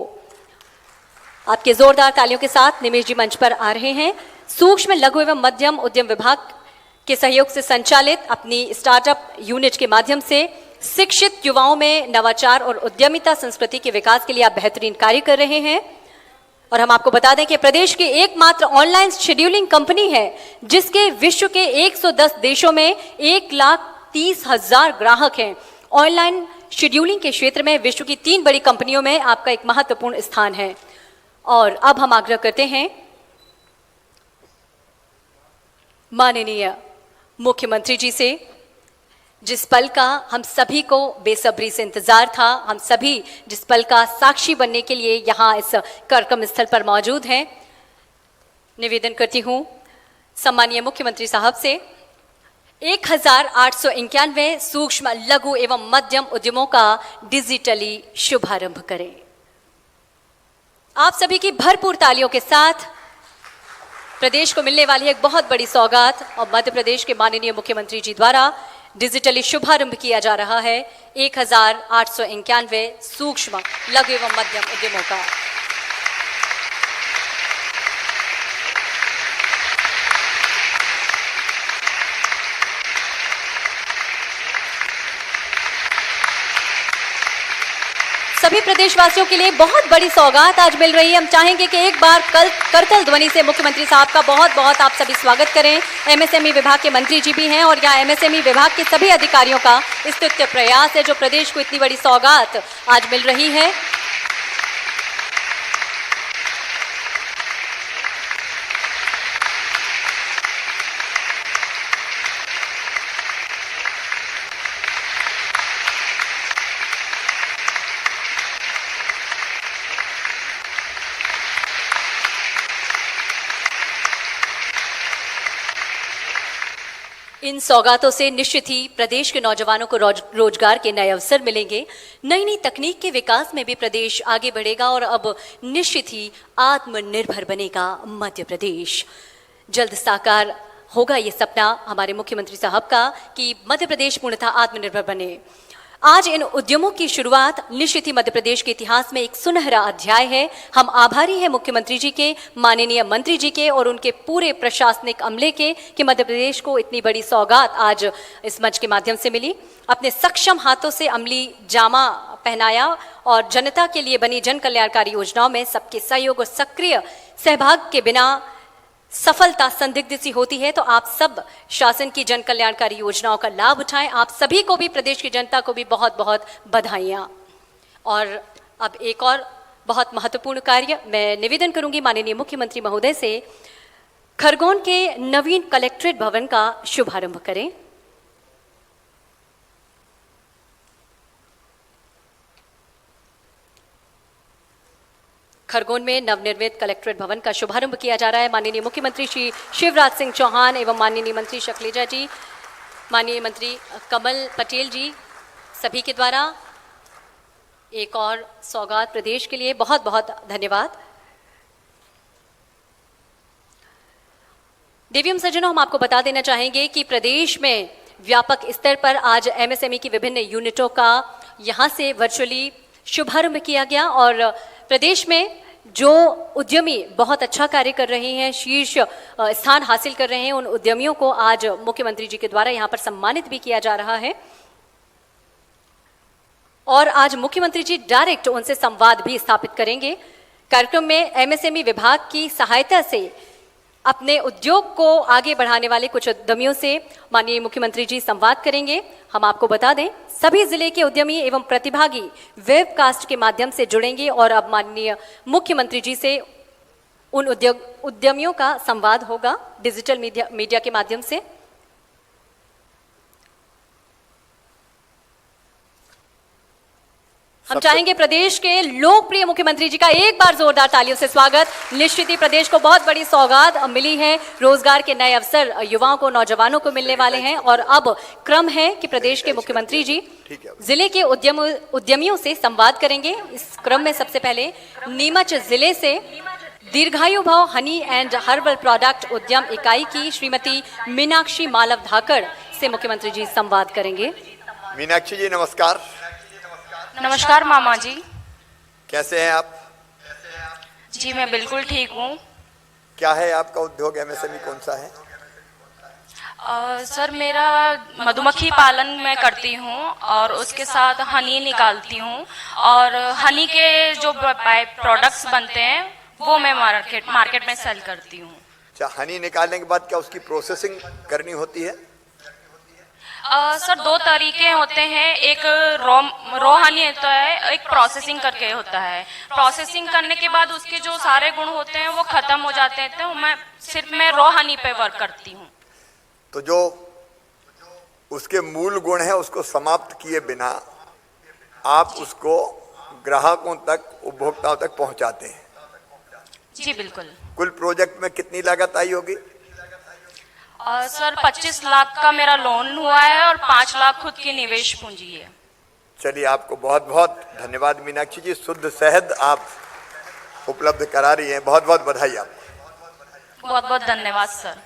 आपके जोरदार तालियों के साथ निमेश जी मंच पर आ रहे हैं। सूक्ष्म लघु एवं मध्यम उद्यम विभाग के सहयोग से संचालित अपनी स्टार्टअप यूनिट के माध्यम से शिक्षित युवाओं में नवाचार और उद्यमिता संस्कृति के विकास के लिए आप बेहतरीन कार्य कर रहे हैं। और हम आपको बता दें कि प्रदेश की एकमात्र ऑनलाइन शेड्यूलिंग कंपनी है जिसके विश्व के 110 देशों में 1,30,000 ग्राहक हैं। ऑनलाइन शेड्यूलिंग के क्षेत्र में विश्व की 3 बड़ी कंपनियों में आपका एक महत्वपूर्ण स्थान है। और अब हम आग्रह करते हैं माननीय मुख्यमंत्री जी से, जिस पल का हम सभी को बेसब्री से इंतजार था, हम सभी जिस पल का साक्षी बनने के लिए यहाँ इस कार्यक्रम स्थल पर मौजूद हैं, निवेदन करती हूँ सम्मानीय मुख्यमंत्री साहब से 1891 सूक्ष्म लघु एवं मध्यम उद्यमों का डिजिटली शुभारंभ करें। आप सभी की भरपूर तालियों के साथ प्रदेश को मिलने वाली एक बहुत बड़ी सौगात और मध्य प्रदेश के माननीय मुख्यमंत्री जी द्वारा डिजिटली शुभारंभ किया जा रहा है 1891 सूक्ष्म लघु एवं मध्यम उद्यमों का। सभी प्रदेशवासियों के लिए बहुत बड़ी सौगात आज मिल रही है। हम चाहेंगे कि एक बार करतल ध्वनि से मुख्यमंत्री साहब का बहुत बहुत आप सभी स्वागत करें। एमएसएमई विभाग के मंत्री जी भी हैं और यहाँ एमएसएमई विभाग के सभी अधिकारियों का स्तुत्य प्रयास है जो प्रदेश को इतनी बड़ी सौगात आज मिल रही है। इन सौगातों से निश्चित ही प्रदेश के नौजवानों को रोजगार के नए अवसर मिलेंगे। नई नई तकनीक के विकास में भी प्रदेश आगे बढ़ेगा और अब निश्चित ही आत्मनिर्भर बनेगा मध्य प्रदेश। जल्द साकार होगा ये सपना हमारे मुख्यमंत्री साहब का कि मध्य प्रदेश पूर्णतः आत्मनिर्भर बने। आज इन उद्यमों की शुरुआत निश्चित ही मध्य प्रदेश के इतिहास में एक सुनहरा अध्याय है। हम आभारी हैं मुख्यमंत्री जी के, माननीय मंत्री जी के और उनके पूरे प्रशासनिक अमले के कि मध्य प्रदेश को इतनी बड़ी सौगात आज इस मंच के माध्यम से मिली। अपने सक्षम हाथों से अमली जामा पहनाया और जनता के लिए बनी जन कल्याणकारी योजनाओं में सबके सहयोग और सक्रिय सहभाग के बिना सफलता संदिग्ध सी होती है। तो आप सब शासन की जन कल्याणकारी योजनाओं का लाभ उठाएं। आप सभी को भी, प्रदेश की जनता को भी बहुत बहुत बधाइयाँ। और अब एक और बहुत महत्वपूर्ण कार्य मैं निवेदन करूंगी माननीय मुख्यमंत्री महोदय से, खरगोन के नवीन कलेक्ट्रेट भवन का शुभारंभ करें। खरगोन में नवनिर्मित कलेक्ट्रेट भवन का शुभारंभ किया जा रहा है। माननीय मुख्यमंत्री श्री शिवराज सिंह चौहान एवं माननीय मंत्री शैलजा जी, माननीय मंत्री कमल पटेल जी सभी के द्वारा एक और सौगात प्रदेश के लिए बहुत बहुत धन्यवाद। देवियम सज्जनों, हम आपको बता देना चाहेंगे कि प्रदेश में व्यापक स्तर पर आज एमएसएमई की विभिन्न यूनिटों का यहाँ से वर्चुअली शुभारंभ किया गया और प्रदेश में जो उद्यमी बहुत अच्छा कार्य कर रहे हैं, शीर्ष स्थान हासिल कर रहे हैं, उन उद्यमियों को आज मुख्यमंत्री जी के द्वारा यहाँ पर सम्मानित भी किया जा रहा है। और आज मुख्यमंत्री जी डायरेक्ट उनसे संवाद भी स्थापित करेंगे। कार्यक्रम में एमएसएमई विभाग की सहायता से अपने उद्योग को आगे बढ़ाने वाले कुछ उद्यमियों से माननीय मुख्यमंत्री जी संवाद करेंगे। हम आपको बता दें सभी जिले के उद्यमी एवं प्रतिभागी वेबकास्ट के माध्यम से जुड़ेंगे और अब माननीय मुख्यमंत्री जी से उन उद्यमियों का संवाद होगा डिजिटल मीडिया के माध्यम से। हम चाहेंगे प्रदेश के लोकप्रिय मुख्यमंत्री जी का एक बार जोरदार तालियों से स्वागत। निश्चित ही प्रदेश को बहुत बड़ी सौगात मिली है, रोजगार के नए अवसर युवाओं को, नौजवानों को मिलने वाले हैं और अब क्रम है कि प्रदेश के मुख्यमंत्री जी जिले के उद्यमियों से संवाद करेंगे। इस क्रम में सबसे पहले नीमच जिले से दीर्घायु भव हनी एंड हर्बल प्रोडक्ट उद्यम इकाई की श्रीमती मीनाक्षी मालव धाकड़ से मुख्यमंत्री जी संवाद करेंगे। मीनाक्षी जी नमस्कार। नमस्कार मामा जी। कैसे हैं आप? जी मैं बिल्कुल ठीक हूँ। क्या है आपका उद्योग, एमएसएमई कौन सा है? सर मेरा मधुमक्खी पालन मैं करती हूँ और उसके साथ हनी निकालती हूँ और हनी के जो बाय प्रोडक्ट्स बनते हैं वो मैं मार्केट में सेल करती हूँ। अच्छा, हनी निकालने के बाद क्या उसकी प्रोसेसिंग करनी होती है? सर दो तरीके होते हैं, एक रॉ हनी होता है, एक प्रोसेसिंग करके होता है। प्रोसेसिंग करने के बाद उसके जो सारे गुण होते हैं वो खत्म हो जाते हैं, तो मैं रॉ हनी पे वर्क करती हूँ। तो जो उसके मूल गुण है उसको समाप्त किए बिना आप उसको ग्राहकों तक, उपभोक्ताओं तक पहुंचाते हैं? जी बिल्कुल। कुल प्रोजेक्ट में कितनी लागत आई होगी? सर 25 लाख का मेरा लोन हुआ है और 5 लाख खुद की निवेश पूंजी है। चलिए, आपको बहुत बहुत धन्यवाद मीनाक्षी जी। शुद्ध शहद आप उपलब्ध करा रही हैं, बहुत बहुत बधाई आपको। बहुत बहुत धन्यवाद सर।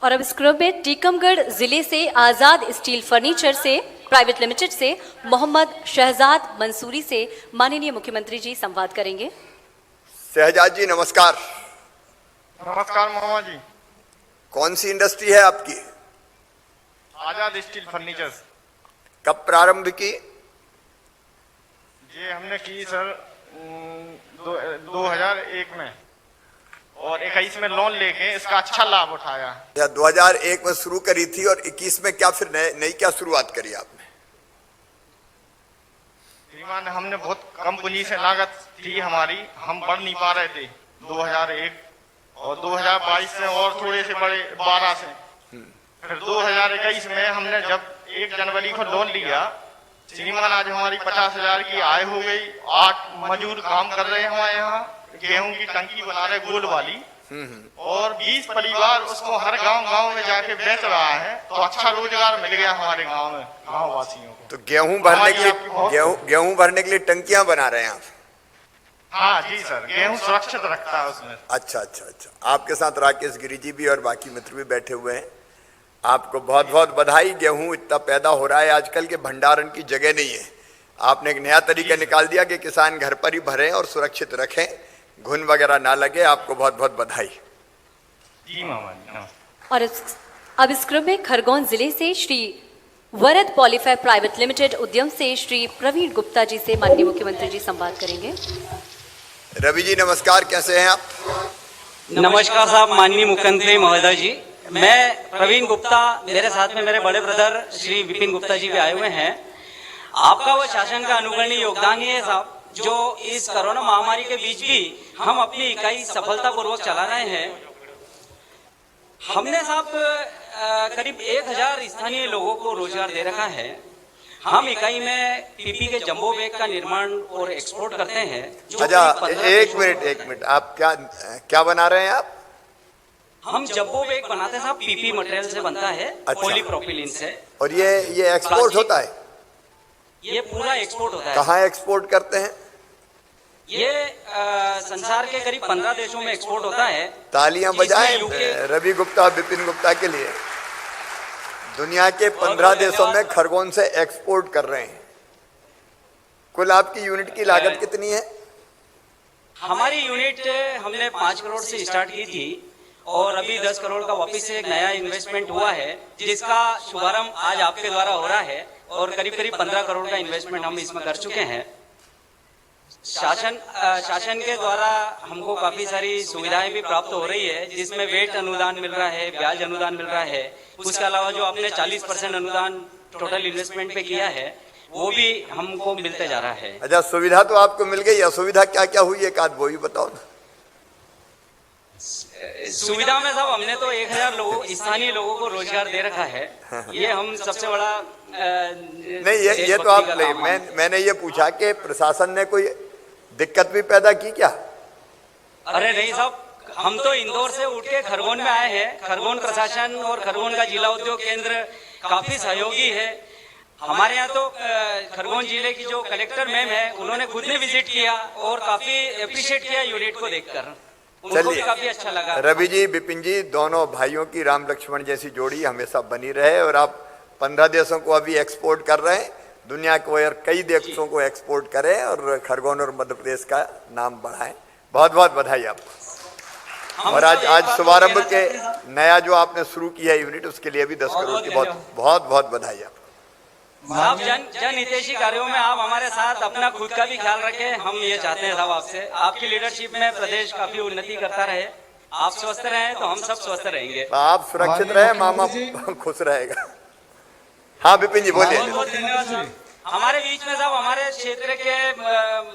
और अब इस क्रम में टीकमगढ़ जिले से आजाद स्टील फर्नीचर से प्राइवेट लिमिटेड से मोहम्मद शहजाद मंसूरी से माननीय मुख्यमंत्री जी संवाद करेंगे। शहजाद जी नमस्कार। नमस्कार मामा जी। कौन सी इंडस्ट्री है आपकी? आजाद स्टील फर्नीचर्स। कब प्रारंभ की? ये हमने की सर 2001 में और 21 में लोन लेके इसका अच्छा लाभ उठाया। 2001 में शुरू करी थी और 21 में क्या फिर नई क्या शुरुआत करी आपने? श्रीमान हमने बहुत कम पूंजी से लागत थी हमारी, हम बढ़ नहीं पा रहे थे 2001 और 2022 से और थोड़े से बड़े 12 से। फिर 2021 में हमने जब 1 जनवरी को लोन लिया, श्रीमान आज हमारी 50,000 की आय हो गई। 8 मजदूर काम कर रहे हैं हमारे यहाँ, गेहूं की टंकी बना रहे गोल वाली, और 20 परिवार उसको हर गांव में जाके बेच रहा है। तो अच्छा रोजगार मिल गया हमारे गांव में, गांव वासियों को। तो गेहूं भरने के लिए टंकियां बना रहे हैं आप? हाँ जी सर, गेहूं सुरक्षित रखता है उसमें। अच्छा। आपके साथ राकेश गिरी जी भी और बाकी मित्र भी बैठे हुए हैं। आपको बहुत बहुत बधाई। गेहूं इतना पैदा हो रहा है आजकल के भंडारण की जगह नहीं है। आपने एक नया तरीका निकाल दिया कि किसान घर पर ही भरें और सुरक्षित रखें, घुन वगैरह ना लगे। आपको बहुत बहुत बधाई। जी मामा जी। और अब इस क्रम में खरगोन जिले से श्री वरद पॉलीफेयर प्राइवेट लिमिटेड उद्यम से श्री प्रवीण गुप्ता जी से माननीय मुख्यमंत्री जी संवाद करेंगे। रवि जी नमस्कार, कैसे हैं आप? नमस्कार साहब, माननीय मुख्यमंत्री महोदय जी। मैं प्रवीण गुप्ता, मेरे साथ में मेरे बड़े ब्रदर श्री विपिन गुप्ता जी भी आए हुए हैं। आपका वो शासन का अनुकरणीय योगदान ही है साहब, जो इस कोरोना महामारी के बीच भी हम अपनी इकाई सफलतापूर्वक चला रहे हैं। हमने साहब करीब 1000 स्थानीय लोगों को रोजगार दे रखा है। हम इकाई में पीपी के जंबो बैग का निर्माण और एक्सपोर्ट करते हैं। अच्छा, एक मिनट, आप क्या बना रहे हैं आप? हम जंबो बैग बनाते हैं साहब, पीपी मटेरियल से बनता है। अच्छा। पॉलीप्रोपिलीन से। और ये एक्सपोर्ट होता है? ये पूरा एक्सपोर्ट होता है। कहाँ एक्सपोर्ट करते हैं? ये संसार के करीब 15 देशों में एक्सपोर्ट होता है। तालियां बजाएं रवि गुप्ता, विपिन गुप्ता के लिए। दुनिया के 15 देशों में खरगोन से एक्सपोर्ट कर रहे हैं। कुल आपकी यूनिट की लागत कितनी है? हमारी यूनिट हमने 5 करोड़ से स्टार्ट की थी और अभी 10 करोड़ का वापस से एक नया इन्वेस्टमेंट हुआ है, जिसका शुभारंभ आज आपके द्वारा हो रहा है। और करीब 15 करोड़ का इन्वेस्टमेंट हम इसमें कर चुके हैं। शासन के द्वारा हमको काफी सारी सुविधाएं भी प्राप्त हो रही है, जिसमें वेट अनुदान मिल रहा है, ब्याज अनुदान मिल रहा है। उसके अलावा जो आपने 40% अनुदान टोटल इन्वेस्टमेंट पे किया है वो भी हमको मिलते जा रहा है। अच्छा, सुविधा तो आपको मिल गई, असुविधा क्या क्या हुई एक आध वो भी बताओ ना। सुविधा में साहब हमने तो 1000 लोगों, स्थानीय लोगों को रोजगार दे रखा है। ये हम सबसे बड़ा नहीं, ये तो आप मैंने ये पूछा कि प्रशासन ने कोई दिक्कत भी पैदा की क्या? अरे नहीं साहब, हम तो इंदौर से उठ के खरगोन में आए हैं। खरगोन प्रशासन और खरगोन का जिला उद्योग केंद्र काफी सहयोगी है हमारे यहाँ। तो खरगोन जिले की जो कलेक्टर मैम है, उन्होंने खुद ने विजिट किया और काफी अप्रिशिएट किया यूनिट को देखकर। उनको भी काफी अच्छा लगा। रवि जी, विपिन जी, दोनों भाइयों की राम लक्ष्मण जैसी जोड़ी हमेशा बनी रहे और आप 15 देशों को अभी एक्सपोर्ट कर रहे हैं, दुनिया को और कई देशों को एक्सपोर्ट करें और खरगोन और मध्य प्रदेश का नाम बढ़ाएं। बहुत बहुत बधाई आपको। और आज शुभारंभ के नया जो आपने शुरू किया है यूनिट, उसके लिए भी 10 करोड़ की बहुत बहुत बधाई आपको। आप जन हितैषी कार्यों में आप हमारे साथ अपना खुद का भी ख्याल रखें, हम ये चाहते हैं साहब आपसे। आपकी लीडरशिप में प्रदेश काफी उन्नति करता रहे, आप स्वस्थ रहें तो हम सब स्वस्थ रहेंगे। आप सुरक्षित रहे, मामा खुश रहेगा। हाँ विपिन जी बोलिए। बहुत बहुत धन्यवाद साहब। हमारे बीच में साहब हमारे क्षेत्र के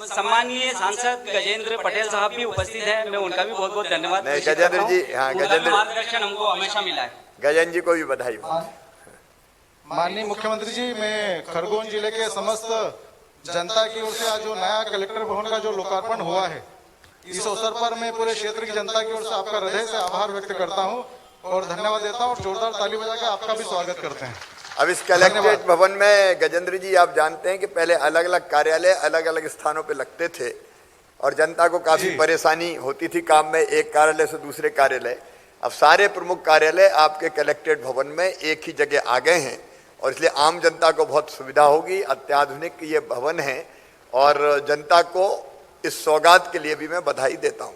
सम्माननीय सांसद गजेंद्र पटेल साहब भी उपस्थित हैं, मैं उनका भी बहुत बहुत धन्यवाद। गजेंद्र जी, हाँ गजेंद्र, मार्गदर्शन हमको हमेशा मिला है। गजेंद्र जी को भी बधाई। माननीय मुख्यमंत्री जी, मैं खरगोन जिले के समस्त जनता की ओर से आज जो नया कलेक्टर भवन का जो लोकार्पण हुआ है, इस अवसर पर मैं पूरे क्षेत्र की जनता की ओर से आपका हृदय से आभार व्यक्त करता हूं और धन्यवाद देता हूं और जोरदार ताली बजा के आपका भी स्वागत करते हैं। अब इस कलेक्ट्रेट भवन में गजेंद्र जी, आप जानते हैं कि पहले अलग अलग कार्यालय अलग अलग स्थानों पे लगते थे और जनता को काफी परेशानी होती थी काम में, एक कार्यालय से दूसरे कार्यालय। अब सारे प्रमुख कार्यालय आपके कलेक्ट्रेट भवन में एक ही जगह आ गए हैं और इसलिए आम जनता को बहुत सुविधा होगी। अत्याधुनिक ये भवन है और जनता को इस सौगात के लिए भी मैं बधाई देता हूँ।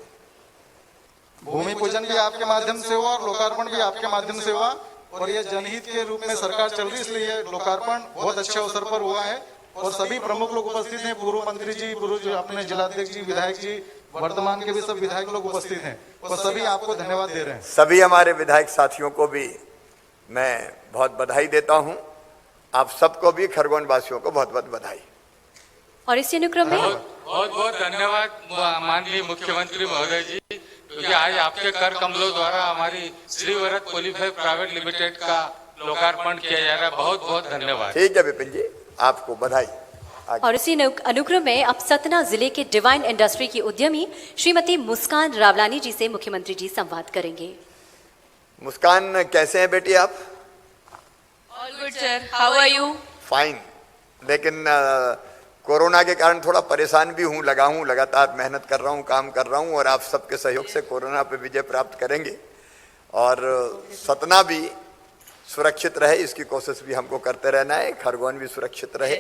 भूमि पूजन भी आपके माध्यम से हुआ और लोकार्पण भी आपके माध्यम से हुआ और ये जनहित के रूप में सरकार चल रही, इसलिए ये लोकार्पण बहुत अच्छे अवसर पर हुआ है और सभी प्रमुख लोग उपस्थित हैं। पूर्व मंत्री जी, पूर्व जो अपने जिलाध्यक्ष जी, विधायक जी, वर्तमान के भी सब विधायक लोग उपस्थित हैं और सभी आपको धन्यवाद दे रहे हैं। सभी हमारे विधायक साथियों को भी मैं बहुत बधाई देता हूँ। आप सबको भी, खरगोन वासियों को बहुत बहुत बधाई। और इसी अनुक्रम में बहुत बहुत धन्यवाद माननीय मुख्यमंत्री महोदय जी, क्योंकि आज आपके कर कमलों द्वारा हमारी श्रीवरत क्वालिफाइड प्राइवेट लिमिटेड का लोकार्पण किया जा रहा है। बहुत बहुत धन्यवाद। ठीक है विपिन जी, आपको बधाई। और इसी अनुक्रम में अब सतना जिले के डिवाइन इंडस्ट्री की उद्यमी श्रीमती मुस्कान रावलानी जी से मुख्यमंत्री जी संवाद करेंगे। मुस्कान, कैसे हैं बेटी आप? All good sir, how are you? Fine, लेकिन कोरोना के कारण थोड़ा परेशान भी हूँ, लगा हूँ, लगातार मेहनत कर रहा हूँ, काम कर रहा हूँ और आप सबके सहयोग से कोरोना पे विजय प्राप्त करेंगे और सतना भी सुरक्षित रहे, इसकी कोशिश भी हमको करते रहना है। खरगोन भी सुरक्षित रहे।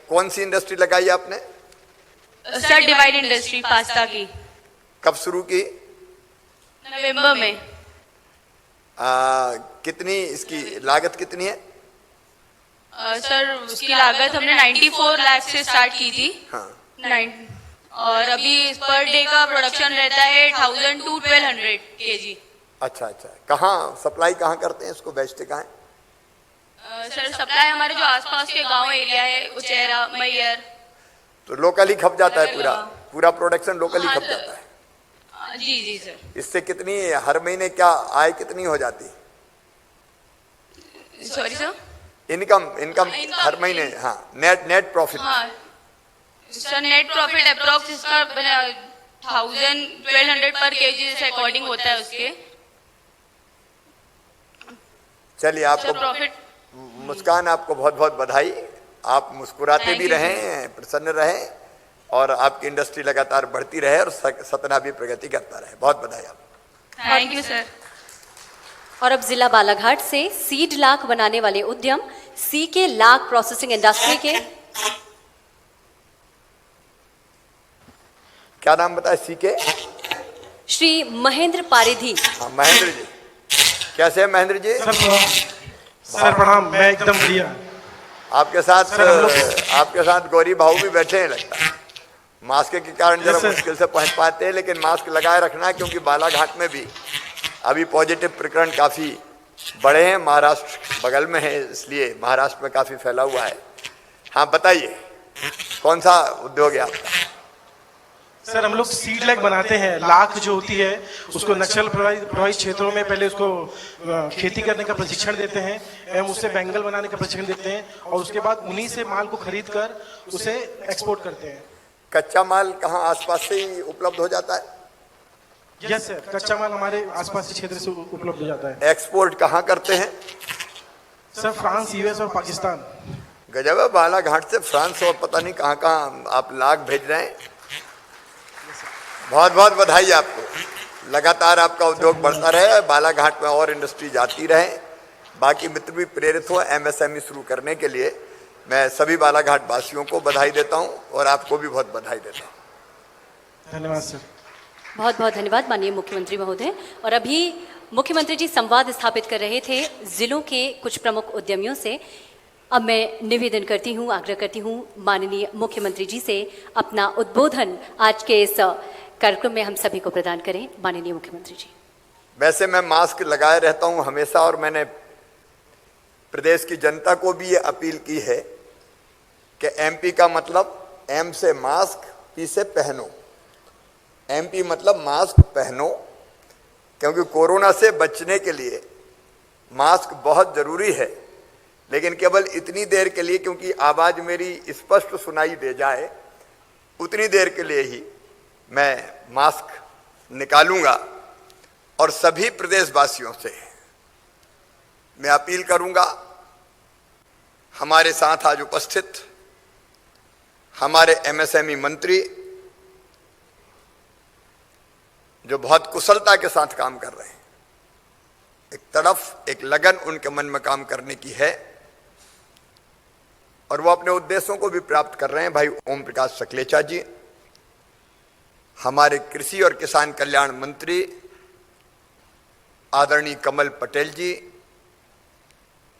कौन सी इंडस्ट्री लगाई आपने? सर डिवाइन इंडस्ट्री पास्ता की। कब शुरू की? नवंबर में। कितनी इसकी लागत कितनी है? सर उसकी लागत हमने 94 लाख से स्टार्ट की थी। हाँ। और अभी पर डे का प्रोडक्शन रहता है 1000 to 1200 kg। अच्छा अच्छा, कहाँ सप्लाई कहाँ करते हैं इसको, बेचते कहाँ हैं? सर सप्लाई हमारे जो आसपास के गांव एरिया है, उचेरा, मैयर। तो लोकली खप जाता है, पूरा प्रोडक्शन लोकली खप जाता है। जी जी सर। इससे कितनी हर महीने क्या आय कितनी हो जाती? Sorry sir? इनकम हर महीने? हाँ, नेट प्रॉफिट। हाँ सर, नेट प्रॉफिट अप्रोक्स इसका 1000-1200 पर केजी से अकॉर्डिंग होता है उसके। चलिए, आपको प्रॉफिट। मुस्कान, आपको बहुत बहुत बधाई। आप मुस्कुराते भी रहें, प्रसन्न रहें और आपकी इंडस्ट्री लगातार बढ़ती रहे और सतना भी प्रगति करता रहे। बहुत बधाई आपको। Thank you sir. और अब जिला बालाघाट से सीड लाख बनाने वाले उद्यम सीके लाख प्रोसेसिंग इंडस्ट्री के क्या नाम बताया? सीके? श्री महेंद्र पारिधी। हाँ, महेंद्र जी, कैसे हैं महेंद्र जी? सर प्रणाम, मैं एकदम बढ़िया। आपके साथ गौरी भाऊ भी बैठे हैं लगता है। मास्क के कारण जरा मुश्किल से पहुंच पाते हैं, लेकिन मास्क लगाए रखना है क्योंकि बालाघाट में भी अभी पॉजिटिव प्रकरण काफी बड़े हैं। महाराष्ट्र बगल में है, इसलिए महाराष्ट्र में काफी फैला हुआ है। हाँ बताइए, कौन सा उद्योग है आपका? सर हम लोग सीड लाख बनाते हैं। लाख जो होती है उसको नक्सल प्रभावित क्षेत्रों में पहले उसको खेती करने का प्रशिक्षण देते हैं एवं उससे बैंगल बनाने का प्रशिक्षण देते हैं और उसके बाद उन्हीं से माल को खरीद कर उसे एक्सपोर्ट करते हैं। कच्चा माल कहाँ आसपास से ही उपलब्ध हो जाता है? यस सर, कच्चा माल हमारे आसपास के क्षेत्र से उपलब्ध हो जाता है। एक्सपोर्ट कहाँ करते हैं? सर फ्रांस, यूएस और पाकिस्तान। गजब है, बालाघाट से फ्रांस और पता नहीं कहाँ कहाँ आप लाख भेज रहे हैं। बहुत बहुत बधाई आपको। लगातार आपका उद्योग बढ़ता रहे, बालाघाट में और इंडस्ट्री जाती रहे, बाकी मित्र भी प्रेरित हो एमएसएमई शुरू करने के लिए। मैं सभी बालाघाट वासियों को बधाई देता हूं और आपको भी बहुत बधाई देता हूं। धन्यवाद सर। बहुत बहुत धन्यवाद माननीय मुख्यमंत्री महोदय। और अभी मुख्यमंत्री जी संवाद स्थापित कर रहे थे जिलों के कुछ प्रमुख उद्यमियों से। अब मैं निवेदन करती हूँ, आग्रह करती हूँ माननीय मुख्यमंत्री जी से अपना उद्बोधन आज के इस कार्यक्रम में हम सभी को प्रदान करें। माननीय मुख्यमंत्री जी। वैसे मैं मास्क लगाए रहता हूं हमेशा, और मैंने प्रदेश की जनता को भी ये अपील की है कि एमपी का मतलब एम से मास्क, पी से पहनो। एमपी मतलब मास्क पहनो, क्योंकि कोरोना से बचने के लिए मास्क बहुत जरूरी है, लेकिन केवल इतनी देर के लिए, क्योंकि आवाज मेरी स्पष्ट सुनाई दे जाए उतनी देर के लिए ही मैं मास्क निकालूंगा। और सभी प्रदेशवासियों से मैं अपील करूंगा, हमारे साथ आज उपस्थित हमारे एमएसएमई मंत्री जो बहुत कुशलता के साथ काम कर रहे हैं, एक तरफ एक लगन उनके मन में काम करने की है और वो अपने उद्देश्यों को भी प्राप्त कर रहे हैं। भाई ओम प्रकाश सकलेचा जी, हमारे कृषि और किसान कल्याण मंत्री आदरणीय कमल पटेल जी,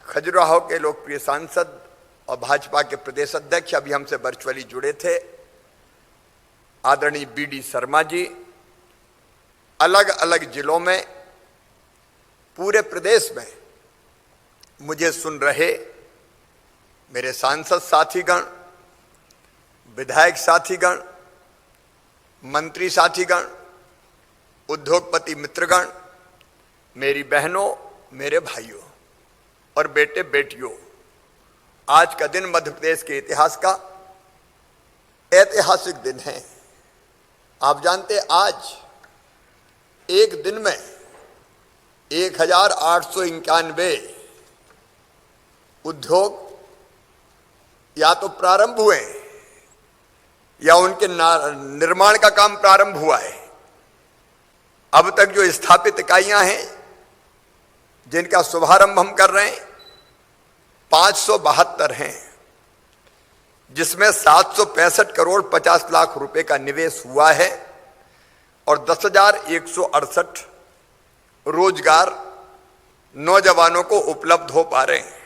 खजुराहो के लोकप्रिय सांसद और भाजपा के प्रदेश अध्यक्ष अभी हमसे वर्चुअली जुड़े थे, आदरणीय बीडी शर्मा जी, अलग अलग जिलों में पूरे प्रदेश में मुझे सुन रहे मेरे सांसद साथीगण, विधायक साथीगण, मंत्री साथीगण, उद्योगपति मित्रगण, मेरी बहनों, मेरे भाइयों और बेटे बेटियों, आज का दिन मध्य प्रदेश के इतिहास का ऐतिहासिक दिन है। आप जानते आज एक दिन में 1891 उद्योग या तो प्रारंभ हुए या उनके निर्माण का काम प्रारंभ हुआ है। अब तक जो स्थापित इकाइयां हैं जिनका शुभारंभ हम कर रहे हैं 572 हैं, जिसमें 765 करोड़ 50 लाख रुपए का निवेश हुआ है और 10,168 रोजगार नौजवानों को उपलब्ध हो पा रहे हैं।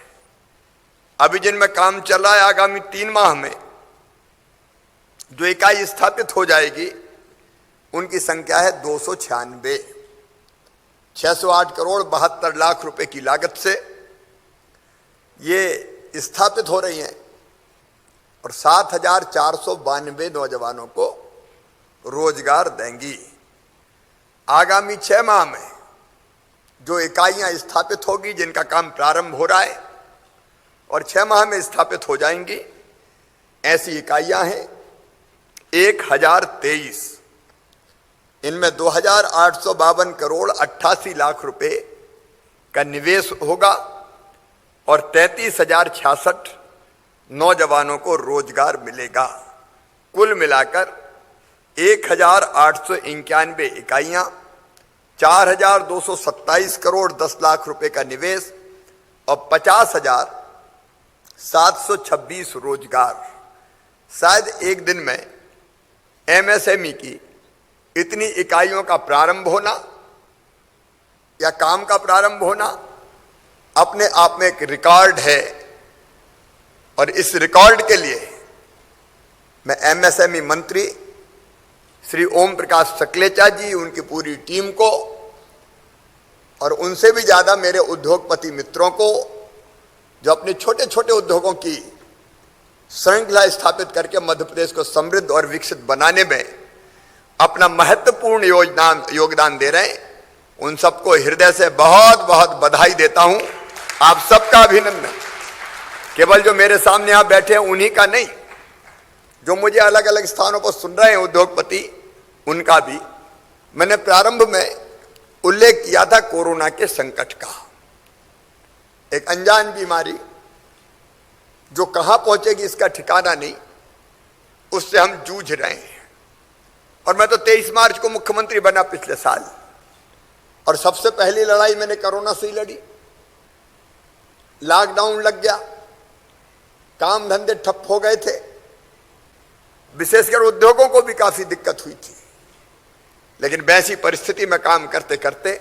अभी जिनमें काम चल रहा है, आगामी 3 माह में जो इकाई स्थापित हो जाएगी उनकी संख्या है 296। 608 करोड़ 72 लाख रुपए की लागत से ये स्थापित हो रही हैं और 7,492 नौजवानों को रोजगार देंगी। आगामी 6 माह में जो इकाइयां स्थापित होगी, जिनका काम प्रारंभ हो रहा है और 6 माह में स्थापित हो जाएंगी, ऐसी इकाइयां हैं 1023। इनमें 2,852 करोड़ 88 लाख रुपए का निवेश होगा और 33,066 नौजवानों को रोजगार मिलेगा। कुल मिलाकर 1,891 इकाइयां, 4,227 करोड़ 10 लाख रुपए का निवेश और 50,726 रोजगार। शायद एक दिन में एमएसएमई की इतनी इकाइयों का प्रारंभ होना या काम का प्रारंभ होना अपने आप में एक रिकॉर्ड है और इस रिकॉर्ड के लिए मैं एमएसएमई मंत्री श्री ओम प्रकाश सकलेचा जी, उनकी पूरी टीम को और उनसे भी ज्यादा मेरे उद्योगपति मित्रों को, जो अपने छोटे छोटे उद्योगों की श्रृंखला स्थापित करके मध्य प्रदेश को समृद्ध और विकसित बनाने में अपना महत्वपूर्ण योगदान दे रहे हैं, उन सबको हृदय से बहुत बहुत बधाई देता हूं। आप सबका अभिनंदन। केवल जो मेरे सामने आप बैठे हैं उन्हीं का नहीं, जो मुझे अलग अलग स्थानों पर सुन रहे हैं उद्योगपति, उनका भी। मैंने प्रारंभ में उल्लेख किया था कोरोना के संकट का। एक अनजान बीमारी जो कहां पहुंचेगी इसका ठिकाना नहीं, उससे हम जूझ रहे हैं और मैं तो 23 मार्च को मुख्यमंत्री बना पिछले साल, और सबसे पहली लड़ाई मैंने कोरोना से ही लड़ी। लॉकडाउन लग गया, काम धंधे ठप हो गए थे, विशेषकर उद्योगों को भी काफी दिक्कत हुई थी। लेकिन वैसी परिस्थिति में काम करते करते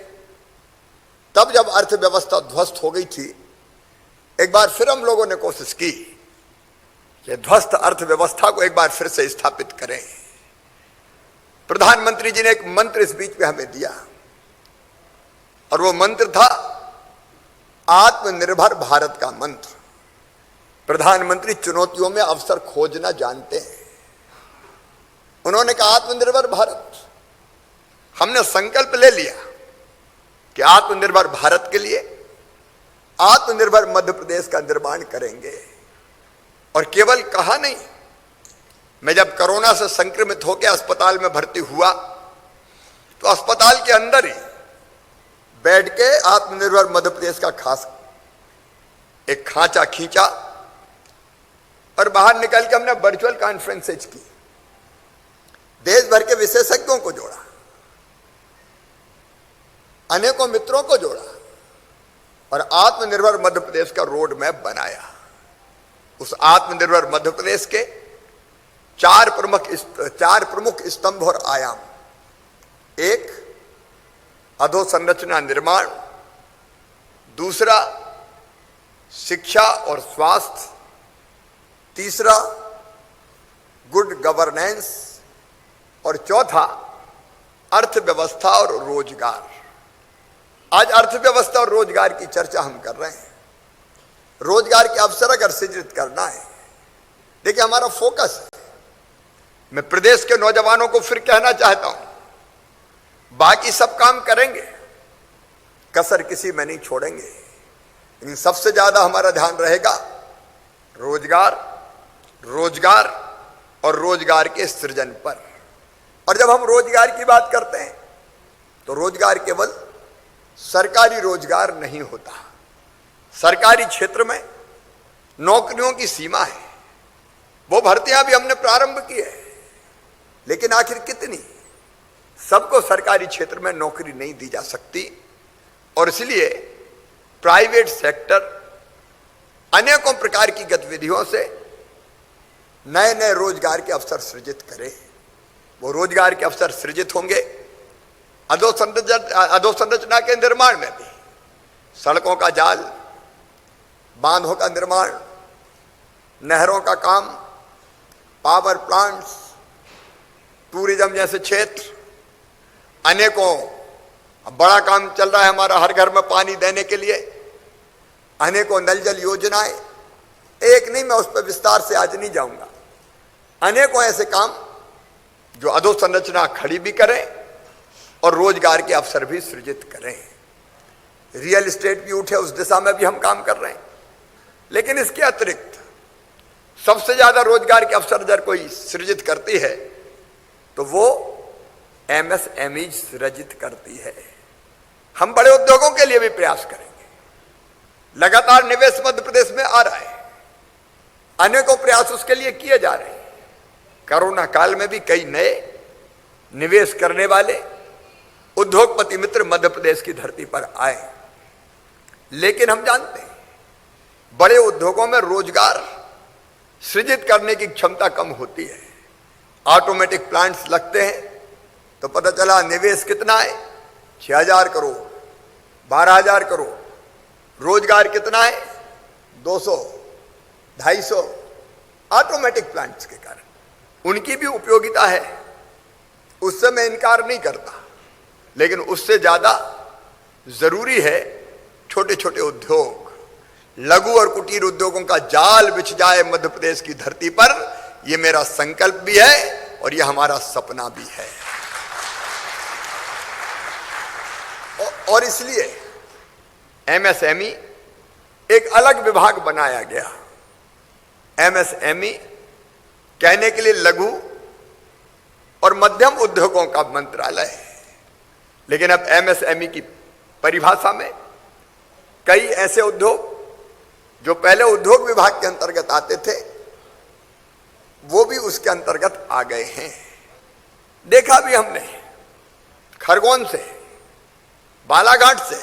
तब जब अर्थव्यवस्था ध्वस्त हो गई थी, एक बार फिर हम लोगों ने कोशिश की कि ध्वस्त अर्थव्यवस्था को एक बार फिर से स्थापित करें। प्रधानमंत्री जी ने एक मंत्र इस बीच में हमें दिया, और वो मंत्र था आत्मनिर्भर भारत का मंत्र। प्रधानमंत्री चुनौतियों में अवसर खोजना जानते हैं। उन्होंने कहा आत्मनिर्भर भारत। हमने संकल्प ले लिया कि आत्मनिर्भर भारत के लिए आत्मनिर्भर मध्य प्रदेश का निर्माण करेंगे। और केवल कहा नहीं, मैं जब कोरोना से संक्रमित होकर अस्पताल में भर्ती हुआ तो अस्पताल के अंदर ही बैठ के आत्मनिर्भर मध्य प्रदेश का खास एक खांचा खींचा, और बाहर निकल के हमने वर्चुअल कॉन्फ्रेंसेज की, देश भर के विशेषज्ञों को जोड़ा, अनेकों मित्रों को जोड़ा, और आत्मनिर्भर मध्य प्रदेश का रोड मैप बनाया। उस आत्मनिर्भर मध्य प्रदेश के चार प्रमुख स्तंभ और आयाम: एक, अधोसंरचना निर्माण; दूसरा, शिक्षा और स्वास्थ्य; तीसरा, गुड गवर्नेंस; और चौथा, अर्थव्यवस्था और रोजगार। आज अर्थव्यवस्था और रोजगार की चर्चा हम कर रहे हैं। रोजगार के अवसर अगर सृजित करना है, देखिए हमारा फोकस है। मैं प्रदेश के नौजवानों को फिर कहना चाहता हूं, बाकी सब काम करेंगे, कसर किसी में नहीं छोड़ेंगे, लेकिन सबसे ज्यादा हमारा ध्यान रहेगा रोजगार, रोजगार और रोजगार के सृजन पर। और जब हम रोजगार की बात करते हैं तो रोजगार केवल सरकारी रोजगार नहीं होता। सरकारी क्षेत्र में नौकरियों की सीमा है, वो भर्तियां भी हमने प्रारंभ की है, लेकिन आखिर कितनी? सबको सरकारी क्षेत्र में नौकरी नहीं दी जा सकती, और इसलिए प्राइवेट सेक्टर अनेकों प्रकार की गतिविधियों से नए नए रोजगार के अवसर सृजित करे। वो रोजगार के अवसर सृजित होंगे अधोसंरचना के निर्माण में भी, सड़कों का जाल, बांधों का निर्माण, नहरों का काम, पावर प्लांट्स, टूरिज्म जैसे क्षेत्र, अनेकों बड़ा काम चल रहा है हमारा हर घर में पानी देने के लिए, अनेकों नल जल योजनाएं। एक नहीं, मैं उस पर विस्तार से आज नहीं जाऊंगा। अनेकों ऐसे काम जो अधोसंरचना खड़ी भी करें और रोजगार के अवसर भी सृजित करें। रियल एस्टेट भी उठे, उस दिशा में भी हम काम कर रहे हैं। लेकिन इसके अतिरिक्त सबसे ज्यादा रोजगार के अवसर अगर कोई सृजित करती है तो वो एमएसएमई सृजित करती है। हम बड़े उद्योगों के लिए भी प्रयास करेंगे। लगातार निवेश मध्य प्रदेश में आ रहा है, अनेकों प्रयास उसके लिए किए जा रहे हैं। कोरोना काल में भी कई नए निवेश करने वाले उद्योगपति मित्र मध्य प्रदेश की धरती पर आए। लेकिन हम जानते हैं बड़े उद्योगों में रोजगार सृजित करने की क्षमता कम होती है। ऑटोमेटिक प्लांट्स लगते हैं तो पता चला निवेश कितना है, 6000 करोड़, 12000 करोड़। रोजगार कितना है, 200, 250। ऑटोमेटिक प्लांट्स के कारण उनकी भी उपयोगिता है, उससे मैं इनकार नहीं करता, लेकिन उससे ज्यादा जरूरी है छोटे छोटे उद्योग, लघु और कुटीर उद्योगों का जाल बिछ जाए मध्य प्रदेश की धरती पर। यह मेरा संकल्प भी है और यह हमारा सपना भी है। और इसलिए एमएसएमई एक अलग विभाग बनाया गया। एमएसएमई कहने के लिए लघु और मध्यम उद्योगों का मंत्रालय है, लेकिन अब एमएसएमई की परिभाषा में कई ऐसे उद्योग जो पहले उद्योग विभाग के अंतर्गत आते थे वो भी उसके अंतर्गत आ गए हैं। देखा भी हमने, खरगोन से, बालाघाट से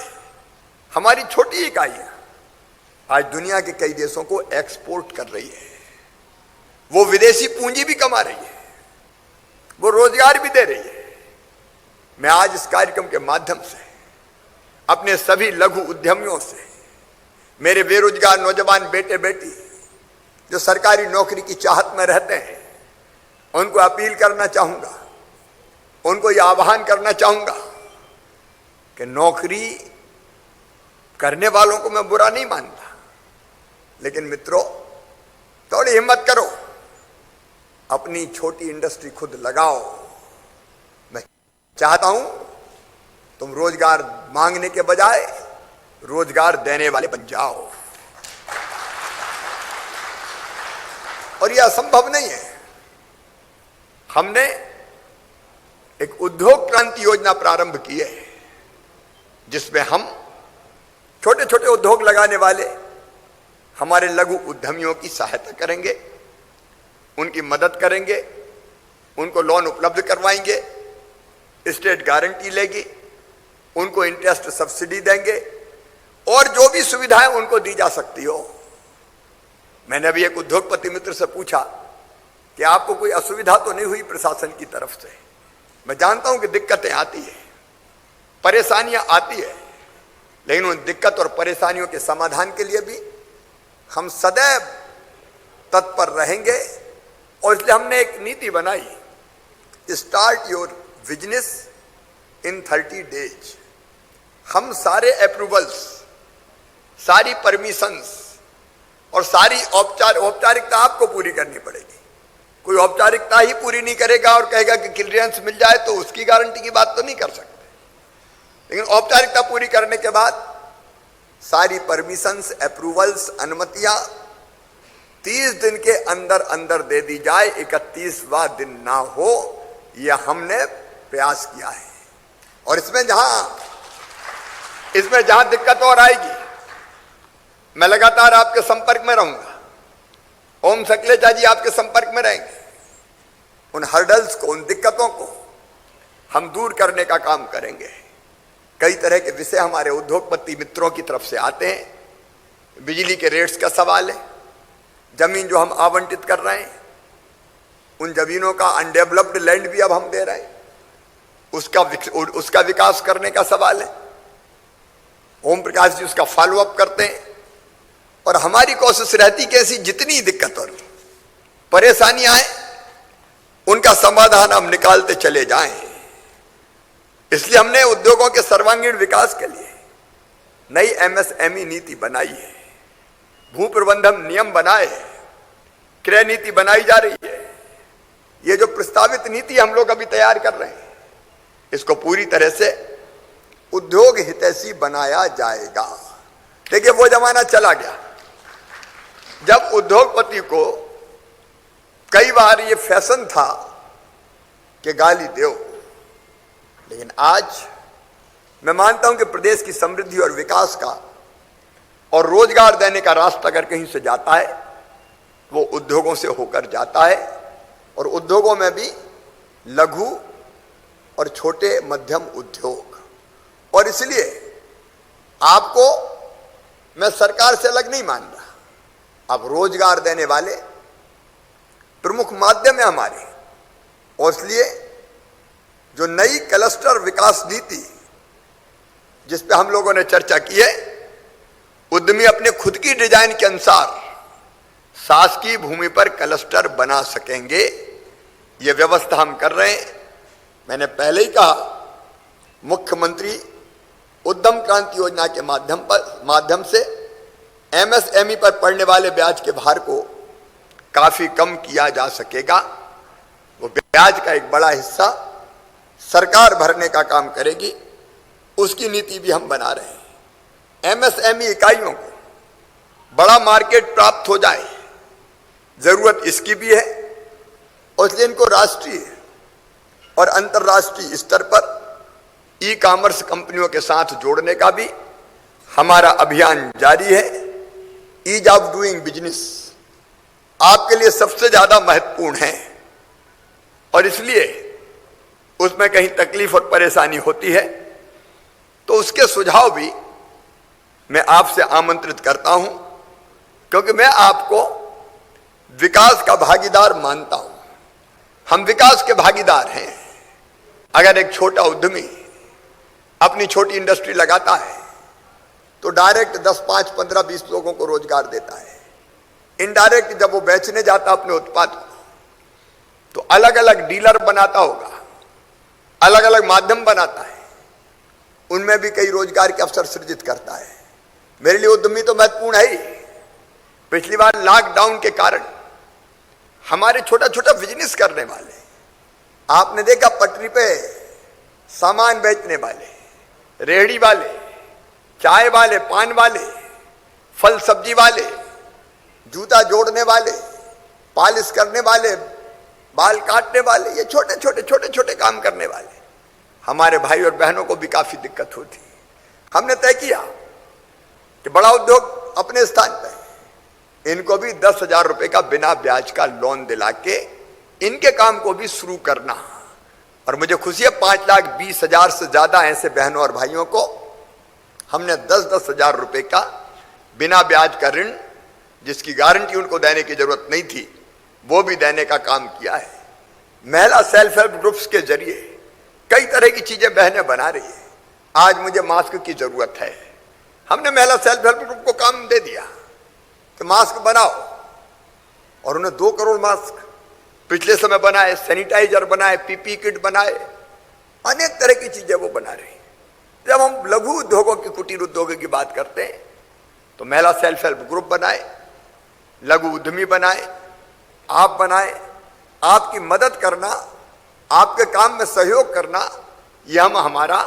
हमारी छोटी इकाइयां आज दुनिया के कई देशों को एक्सपोर्ट कर रही है। वो विदेशी पूंजी भी कमा रही है, वो रोजगार भी दे रही है। मैं आज इस कार्यक्रम के माध्यम से अपने सभी लघु उद्यमियों से, मेरे बेरोजगार नौजवान बेटे बेटी जो सरकारी नौकरी की चाहत में रहते हैं, उनको अपील करना चाहूंगा, उनको यह आह्वान करना चाहूंगा कि नौकरी करने वालों को मैं बुरा नहीं मानता, लेकिन मित्रों थोड़ी हिम्मत करो, अपनी छोटी इंडस्ट्री खुद लगाओ। मैं चाहता हूं तुम रोजगार मांगने के बजाय रोजगार देने वाले बन जाओ। और यह असंभव नहीं है। हमने एक उद्योग क्रांति योजना प्रारंभ की है, जिसमें हम छोटे छोटे उद्योग लगाने वाले हमारे लघु उद्यमियों की सहायता करेंगे, उनकी मदद करेंगे, उनको लोन उपलब्ध करवाएंगे, स्टेट गारंटी लेगी, उनको इंटरेस्ट सब्सिडी देंगे और जो भी सुविधाएं उनको दी जा सकती हो। मैंने अभी एक उद्योगपति मित्र से पूछा कि आपको कोई असुविधा तो नहीं हुई प्रशासन की तरफ से? मैं जानता हूं कि दिक्कतें आती है, परेशानियां आती है, लेकिन उन दिक्कत और परेशानियों के समाधान के लिए भी हम सदैव तत्पर रहेंगे। और इसलिए हमने एक नीति बनाई, start your business in 30 days. हम सारे अप्रूवल्स, सारी परमिशंस और सारी औपचारिकता आपको पूरी करनी पड़ेगी। कोई औपचारिकता ही पूरी नहीं करेगा और कहेगा कि क्लियरेंस मिल जाए तो उसकी गारंटी की बात तो नहीं कर सकते, लेकिन औपचारिकता पूरी करने के बाद सारी परमिशंस, अप्रूवल्स, अनुमतियां 30 दिन के अंदर अंदर दे दी जाए, 31वां दिन ना हो, यह हमने प्रयास किया है। और इसमें जहां दिक्कत और आएगी, मैं लगातार आपके संपर्क में रहूंगा, ओम सकलेचा जी आपके संपर्क में रहेंगे। उन हर्डल्स को, उन दिक्कतों को हम दूर करने का काम करेंगे। कई तरह के विषय हमारे उद्योगपति मित्रों की तरफ से आते हैं। बिजली के रेट्स का सवाल है, जमीन जो हम आवंटित कर रहे हैं, उन जमीनों का अनडेवलप्ड लैंड भी अब हम दे रहे हैं, उसका विकास करने का सवाल है। ओम प्रकाश जी उसका फॉलोअप करते हैं और हमारी कोशिश रहती कि ऐसी जितनी दिक्कत और परेशानियां आए उनका समाधान हम निकालते चले जाएं। इसलिए हमने उद्योगों के सर्वांगीण विकास के लिए नई एमएसएमई नीति बनाई है, भू प्रबंधन नियम बनाए, क्रय नीति बनाई जा रही है। ये जो प्रस्तावित नीति हम लोग अभी तैयार कर रहे हैं, इसको पूरी तरह से उद्योग हितैषी बनाया जाएगा। देखिए वो जमाना चला गया जब उद्योगपति को कई बार ये फैशन था कि गाली दो, लेकिन आज मैं मानता हूं कि प्रदेश की समृद्धि और विकास का और रोजगार देने का रास्ता अगर कहीं से जाता है वो उद्योगों से होकर जाता है। और उद्योगों में भी लघु और छोटे मध्यम उद्योग। और इसलिए आपको मैं सरकार से अलग नहीं मान रहा, अब रोजगार देने वाले प्रमुख माध्यम है हमारे। और इसलिए जो नई क्लस्टर विकास नीति जिस पे हम लोगों ने चर्चा की है, उद्यमी अपने खुद की डिजाइन के अनुसार शासकीय भूमि पर क्लस्टर बना सकेंगे, ये व्यवस्था हम कर रहे हैं। मैंने पहले ही कहा, मुख्यमंत्री उद्यम क्रांति योजना के माध्यम से एमएसएमई पर पड़ने वाले ब्याज के भार को काफी कम किया जा सकेगा। वो ब्याज का एक बड़ा हिस्सा सरकार भरने का काम करेगी, उसकी नीति भी हम बना रहे हैं। एमएसएमई इकाइयों को बड़ा मार्केट प्राप्त हो जाए, जरूरत इसकी भी है। और इसलिए इनको राष्ट्रीय और अंतर्राष्ट्रीय स्तर पर ई कॉमर्स कंपनियों के साथ जोड़ने का भी हमारा अभियान जारी है। ईज ऑफ डूइंग बिजनेस आपके लिए सबसे ज्यादा महत्वपूर्ण है और इसलिए उसमें कहीं तकलीफ और परेशानी होती है तो उसके सुझाव भी मैं आपसे आमंत्रित करता हूं, क्योंकि मैं आपको विकास का भागीदार मानता हूं। हम विकास के भागीदार हैं। अगर एक छोटा उद्यमी अपनी छोटी इंडस्ट्री लगाता है तो डायरेक्ट 10, 5, 15, 20 लोगों को रोजगार देता है। इनडायरेक्ट जब वो बेचने जाता अपने उत्पाद को तो अलग अलग डीलर बनाता होगा, अलग अलग माध्यम बनाता है, उनमें भी कई रोजगार के अवसर सृजित करता है। मेरे लिए उद्यमी तो महत्वपूर्ण है ही। पिछली बार लॉकडाउन के कारण हमारे छोटा छोटा बिजनेस करने वाले, आपने देखा पटरी पे सामान बेचने वाले, रेहड़ी वाले, चाय वाले, पान वाले, फल सब्जी वाले, जूता जोड़ने वाले, पॉलिश करने वाले, बाल काटने वाले, ये छोटे छोटे काम करने वाले हमारे भाई और बहनों को भी काफी दिक्कत होती। हमने तय किया कि बड़ा उद्योग अपने स्थान पर, इनको भी 10,000 रुपए का बिना ब्याज का लोन दिला के इनके काम को भी शुरू करना। और मुझे खुशी है 5,20,000 से ज्यादा ऐसे बहनों और भाइयों को हमने 10,000 रुपए का बिना ब्याज का ऋण, जिसकी गारंटी उनको देने की जरूरत नहीं थी, वो भी देने का काम किया है। महिला सेल्फ हेल्प ग्रुप्स के जरिए कई तरह की चीजें बहनें बना रही है। आज मुझे मास्क की जरूरत है, हमने महिला सेल्फ हेल्प ग्रुप को काम दे दिया कि मास्क बनाओ, और उन्हें 2 करोड़ मास्क पिछले समय बनाए, सैनिटाइजर बनाए, पीपी किट बनाए, अनेक तरह की चीजें वो बना रही। जब हम लघु उद्योगों की, कुटीर उद्योगों की बात करते हैं तो महिला सेल्फ हेल्प ग्रुप बनाए, लघु उद्यमी बनाए, आप बनाए, आपकी मदद करना, आपके काम में सहयोग करना, यह हम हमारा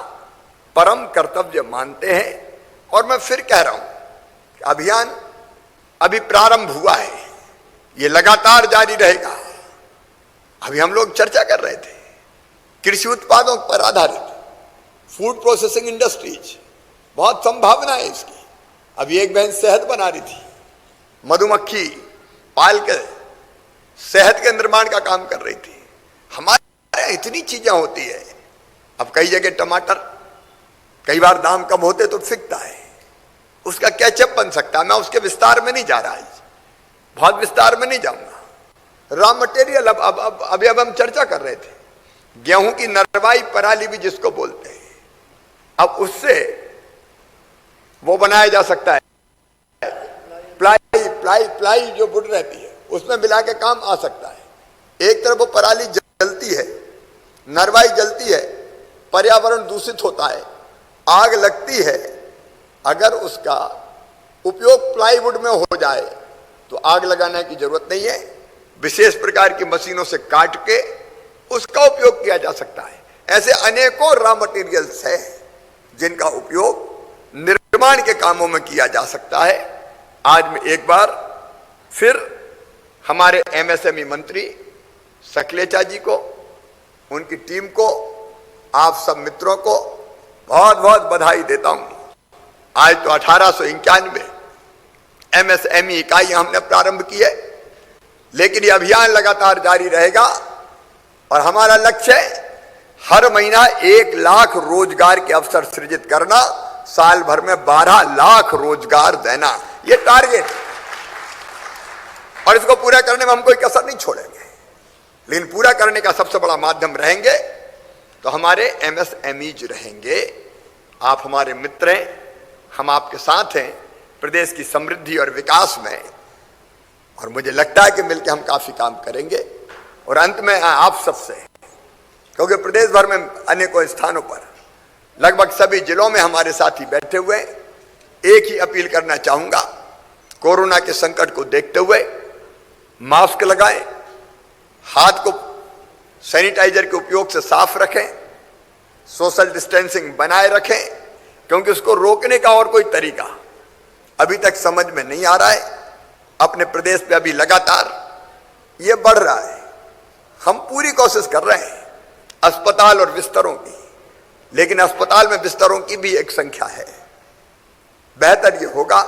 परम कर्तव्य मानते हैं। और मैं फिर कह रहा हूं कि अभियान अभी प्रारंभ हुआ है, यह लगातार जारी रहेगा। अभी हम लोग चर्चा कर रहे थे कृषि उत्पादों पर आधारित फूड प्रोसेसिंग इंडस्ट्रीज, बहुत संभावना है इसकी। अभी एक बहन शहद बना रही थी, मधुमक्खी पाल के शहद के निर्माण का काम कर रही थी। हमारे यहाँ इतनी चीजें होती है। अब कई जगह टमाटर कई बार दाम कम होते तो फिकता है, उसका केचप बन सकता है। मैं उसके विस्तार में नहीं जा रहा, बहुत विस्तार में नहीं जाऊंगा। रॉ मटेरियल अब हम चर्चा कर रहे थे, गेहूं की नरवाई पराली भी जिसको बोलते हैं, अब उससे वो बनाया जा सकता है। प्लाई जो बुड रहती है उसमें मिला के काम आ सकता है। एक तरफ वो पराली जलती है, नरवाई जलती है, पर्यावरण दूषित होता है, आग लगती है। अगर उसका उपयोग प्लाईवुड में हो जाए तो आग लगाने की जरूरत नहीं है, विशेष प्रकार की मशीनों से काट के उसका उपयोग किया जा सकता है। ऐसे अनेकों रॉ मटेरियल्स हैं जिनका उपयोग निर्माण के कामों में किया जा सकता है। आज मैं एक बार फिर हमारे एमएसएमई मंत्री सकलेचा जी को, उनकी टीम को, आप सब मित्रों को बहुत बहुत बधाई देता हूं। आज तो 1891 एमएसएमई इकाई हमने प्रारंभ की है, लेकिन ये अभियान लगातार जारी रहेगा और हमारा लक्ष्य है हर महीना 1 लाख रोजगार के अवसर सृजित करना, साल भर में 12 लाख रोजगार देना, ये टारगेट। और इसको पूरा करने में हम कोई कसर नहीं छोड़ेंगे, लेकिन पूरा करने का सबसे बड़ा माध्यम रहेंगे तो हमारे एमएसएमईज रहेंगे। आप हमारे मित्र हैं, हम आपके साथ हैं प्रदेश की समृद्धि और विकास में, और मुझे लगता है कि मिलकर हम काफी काम करेंगे। और अंत में आप सबसे, क्योंकि प्रदेश भर में अनेकों स्थानों पर लगभग सभी जिलों में हमारे साथी बैठे हुए, एक ही अपील करना चाहूंगा, कोरोना के संकट को देखते हुए मास्क लगाएं, हाथ को सैनिटाइजर के उपयोग से साफ रखें, सोशल डिस्टेंसिंग बनाए रखें, क्योंकि उसको रोकने का और कोई तरीका अभी तक समझ में नहीं आ रहा है। अपने प्रदेश पे अभी लगातार ये बढ़ रहा है, हम पूरी कोशिश कर रहे हैं अस्पताल और बिस्तरों की, लेकिन अस्पताल में बिस्तरों की भी एक संख्या है। बेहतर ये होगा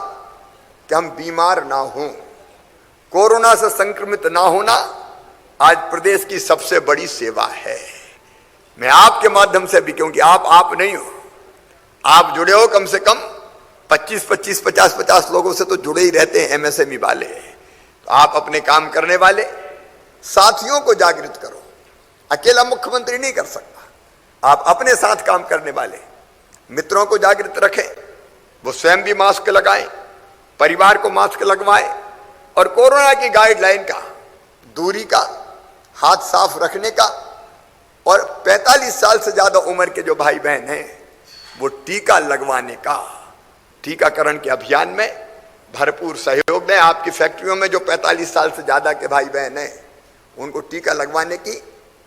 कि हम बीमार ना हों, कोरोना से संक्रमित ना होना आज प्रदेश की सबसे बड़ी सेवा है। मैं आपके माध्यम से भी, क्योंकि आप नहीं हो, आप जुड़े हो कम से कम 25-25, 50-50 लोगों से तो जुड़े ही रहते हैं एमएसएमई वाले। तो आप अपने काम करने वाले साथियों को जागृत करो। अकेला मुख्यमंत्री नहीं कर सकता, आप अपने साथ काम करने वाले मित्रों को जागृत रखें, वो स्वयं भी मास्क लगाएं, परिवार को मास्क लगवाएं और कोरोना की गाइडलाइन का, दूरी का, हाथ साफ रखने का और 45 साल से ज्यादा उम्र के जो भाई बहन हैं वो टीका लगवाने का, टीकाकरण के अभियान में भरपूर सहयोग दें। आपकी फैक्ट्रियों में जो 45 साल से ज्यादा के भाई बहन हैं उनको टीका लगवाने की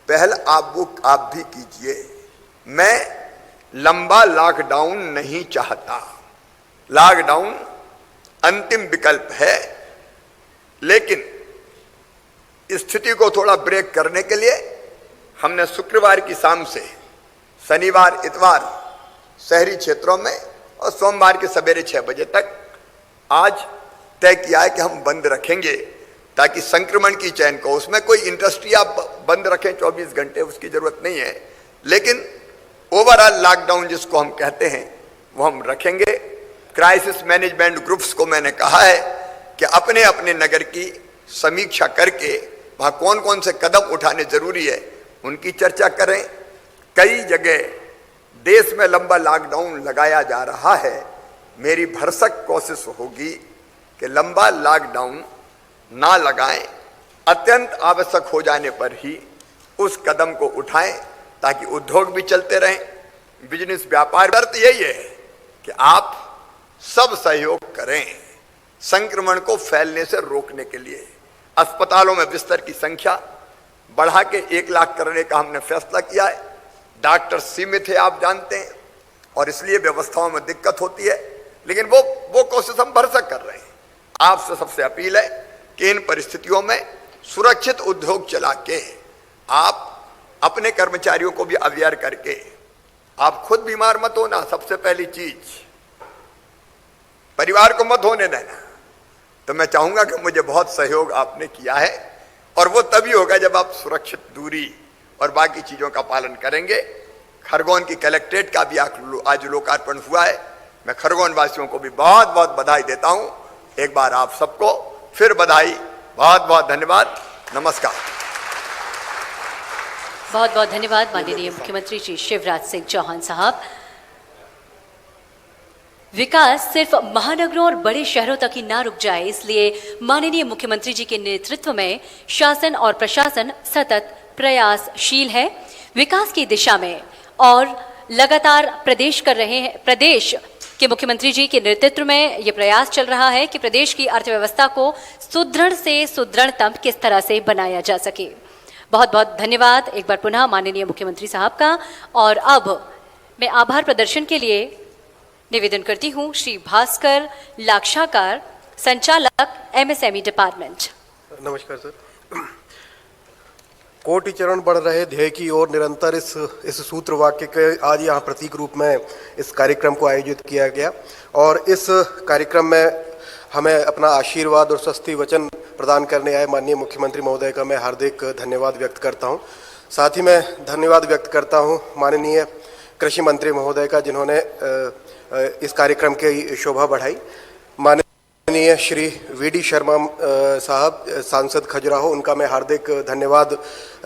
पहल आप भी कीजिए। मैं लंबा लॉकडाउन नहीं चाहता, लॉकडाउन अंतिम विकल्प है, लेकिन स्थिति को थोड़ा ब्रेक करने के लिए हमने शुक्रवार की शाम से शनिवार इतवार शहरी क्षेत्रों में और सोमवार के सवेरे 6 बजे तक आज तय किया है कि हम बंद रखेंगे, ताकि संक्रमण की चैन को, उसमें कोई इंडस्ट्री आप बंद रखें 24 घंटे उसकी जरूरत नहीं है, लेकिन ओवरऑल लॉकडाउन जिसको हम कहते हैं वो हम रखेंगे। क्राइसिस मैनेजमेंट ग्रुप्स को मैंने कहा है कि अपने अपने नगर की समीक्षा करके वहां कौन कौन से कदम उठाने जरूरी है उनकी चर्चा करें। कई जगह देश में लंबा लॉकडाउन लगाया जा रहा है, मेरी भरसक कोशिश होगी कि लंबा लॉकडाउन ना लगाएं, अत्यंत आवश्यक हो जाने पर ही उस कदम को उठाएं ताकि उद्योग भी चलते रहें, बिजनेस व्यापार। शर्त यही है कि आप सब सहयोग करें संक्रमण को फैलने से रोकने के लिए। अस्पतालों में बिस्तर की संख्या बढ़ा के 1 लाख करने का हमने फैसला किया है। डॉक्टर सीमित है, आप जानते हैं, और इसलिए व्यवस्थाओं में दिक्कत होती है, लेकिन वो कोशिश हम भरसक कर रहे हैं। आपसे सबसे अपील है कि इन परिस्थितियों में सुरक्षित उद्योग चला के आप अपने कर्मचारियों को भी अवेयर करके, आप खुद बीमार मत होना, सबसे पहली चीज परिवार को मत होने देना। तो मैं चाहूंगा कि मुझे बहुत सहयोग आपने किया है, और वो तभी होगा जब आप सुरक्षित दूरी और बाकी चीजों का पालन करेंगे। खरगोन की कलेक्ट्रेट का भी आज लोकार्पण हुआ है। मैं खरगोन वासियों को भी बहुत बहुत बधाई देता हूं। एक बार आप सबको फिर बधाई, बहुत बहुत धन्यवाद, नमस्कार। बहुत बहुत धन्यवाद माननीय मुख्यमंत्री श्री शिवराज सिंह चौहान साहब। विकास सिर्फ महानगरों और बड़े शहरों तक ही ना रुक जाए, इसलिए माननीय मुख्यमंत्री जी के नेतृत्व में शासन और प्रशासन सतत प्रयासशील है विकास की दिशा में, और लगातार प्रदेश के मुख्यमंत्री जी के नेतृत्व में ये प्रयास चल रहा है कि प्रदेश की अर्थव्यवस्था को सुदृढ़ से सुदृढ़तम किस तरह से बनाया जा सके। बहुत बहुत धन्यवाद एक बार पुनः माननीय मुख्यमंत्री साहब का। और अब मैं आभार प्रदर्शन के लिए निवेदन करती हूं श्री भास्कर लाक्षाकार, संचालक एमएसएमई डिपार्टमेंट। नमस्कार सर। कोटि चरण बढ़ रहे ध्येय की ओर निरंतर इस सूत्र वाक्य के आज यहाँ प्रतीक रूप में इस कार्यक्रम को आयोजित किया गया, और इस कार्यक्रम में हमें अपना आशीर्वाद और स्वस्ति वचन प्रदान करने आए माननीय मुख्यमंत्री महोदय का मैं हार्दिक धन्यवाद व्यक्त करता हूँ। साथ ही मैं धन्यवाद व्यक्त करता हूँ माननीय कृषि मंत्री महोदय का, जिन्होंने इस कार्यक्रम की शोभा बढ़ाई। माननीय श्री वीडी शर्मा साहब, सांसद खजुराहो, उनका मैं धन्यवाद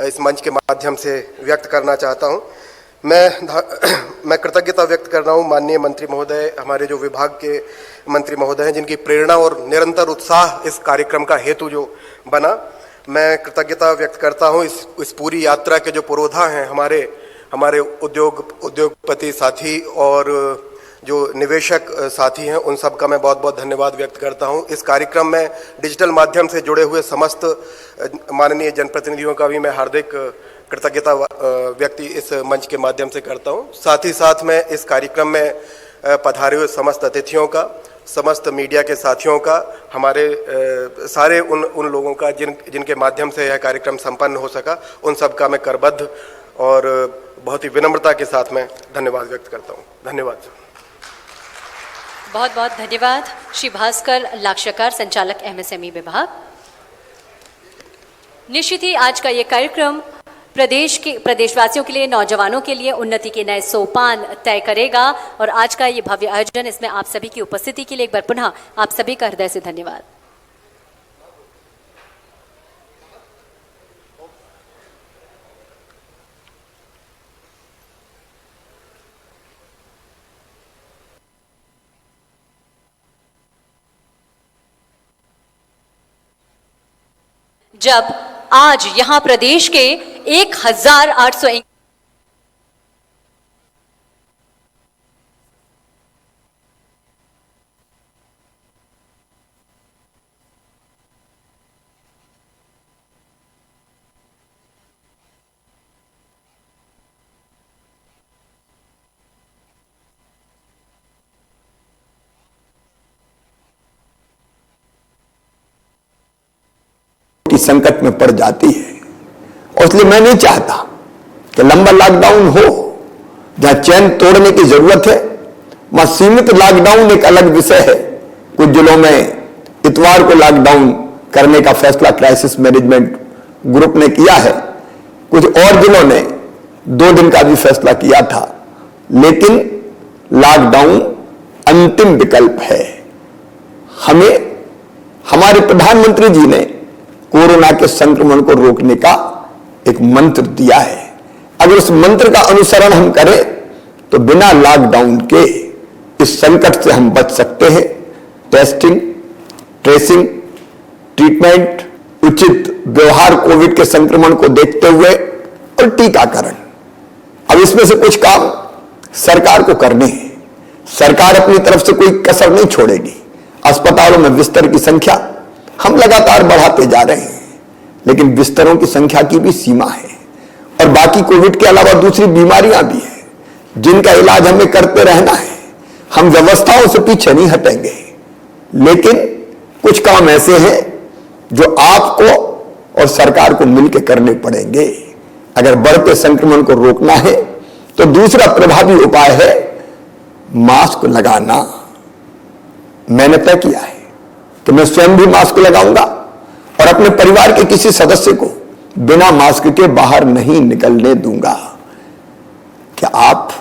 इस मंच के माध्यम से व्यक्त करना चाहता हूं। मैं कृतज्ञता व्यक्त कर रहा हूं माननीय मंत्री महोदय, हमारे जो विभाग के मंत्री महोदय हैं, जिनकी प्रेरणा और निरंतर उत्साह इस कार्यक्रम का हेतु जो बना। मैं कृतज्ञता व्यक्त करता हूं इस पूरी यात्रा के जो पुरोधा हैं, हमारे उद्योगपति साथी और जो निवेशक साथी हैं, उन सब का मैं बहुत बहुत धन्यवाद व्यक्त करता हूं। इस कार्यक्रम में डिजिटल माध्यम से जुड़े हुए समस्त माननीय जनप्रतिनिधियों का भी मैं हार्दिक कृतज्ञता व्यक्ति इस मंच के माध्यम से करता हूं। साथ ही साथ मैं इस कार्यक्रम में पधारे हुए समस्त अतिथियों का, समस्त मीडिया के साथियों का, हमारे सारे उन लोगों का जिनके माध्यम से यह कार्यक्रम संपन्न हो सका, उन सब का मैं करबद्ध और बहुत ही विनम्रता के साथ में धन्यवाद व्यक्त करता हूँ। धन्यवाद। बहुत बहुत धन्यवाद श्री भास्कर लाक्षाकार, संचालक एमएसएमई विभाग। निश्चित ही आज का ये कार्यक्रम प्रदेशवासियों के लिए, नौजवानों के लिए उन्नति के नए सोपान तय करेगा। और आज का ये भव्य आयोजन, इसमें आप सभी की उपस्थिति के लिए एक बार पुनः आप सभी का हृदय से धन्यवाद। जब आज यहां प्रदेश के 1800 की संकट में पड़ जाती है। और इसलिए मैं नहीं चाहता कि लंबा लॉकडाउन हो। जहां चैन तोड़ने की जरूरत है वहां सीमित लॉकडाउन एक अलग विषय है। कुछ जिलों में इतवार को लॉकडाउन करने का फैसला क्राइसिस मैनेजमेंट ग्रुप ने किया है। कुछ और जिलों ने 2 दिन का भी फैसला किया था। लेकिन लॉकडाउन अंतिम विकल्प है। हमें हमारे प्रधानमंत्री जी ने कोरोना के संक्रमण को रोकने का एक मंत्र दिया है। अगर उस मंत्र का अनुसरण हम करें तो बिना लॉकडाउन के इस संकट से हम बच सकते हैं। टेस्टिंग, ट्रेसिंग, ट्रीटमेंट, उचित व्यवहार कोविड के संक्रमण को देखते हुए और टीकाकरण। अब इसमें से कुछ काम सरकार को करने हैं। सरकार अपनी तरफ से कोई कसर नहीं छोड़ेगी। अस्पतालों में बिस्तर की संख्या हम लगातार बढ़ाते जा रहे हैं, लेकिन बिस्तरों की संख्या की भी सीमा है। और बाकी कोविड के अलावा दूसरी बीमारियां भी हैं जिनका इलाज हमें करते रहना है। हम व्यवस्थाओं से पीछे नहीं हटेंगे, लेकिन कुछ काम ऐसे हैं जो आपको और सरकार को मिलकर करने पड़ेंगे। अगर बढ़ते संक्रमण को रोकना है तो दूसरा प्रभावी उपाय है मास्क लगाना। मैंने तय किया है कि मैं स्वयं भी मास्क लगाऊंगा और अपने परिवार के किसी सदस्य को बिना मास्क के बाहर नहीं निकलने दूंगा। क्या आप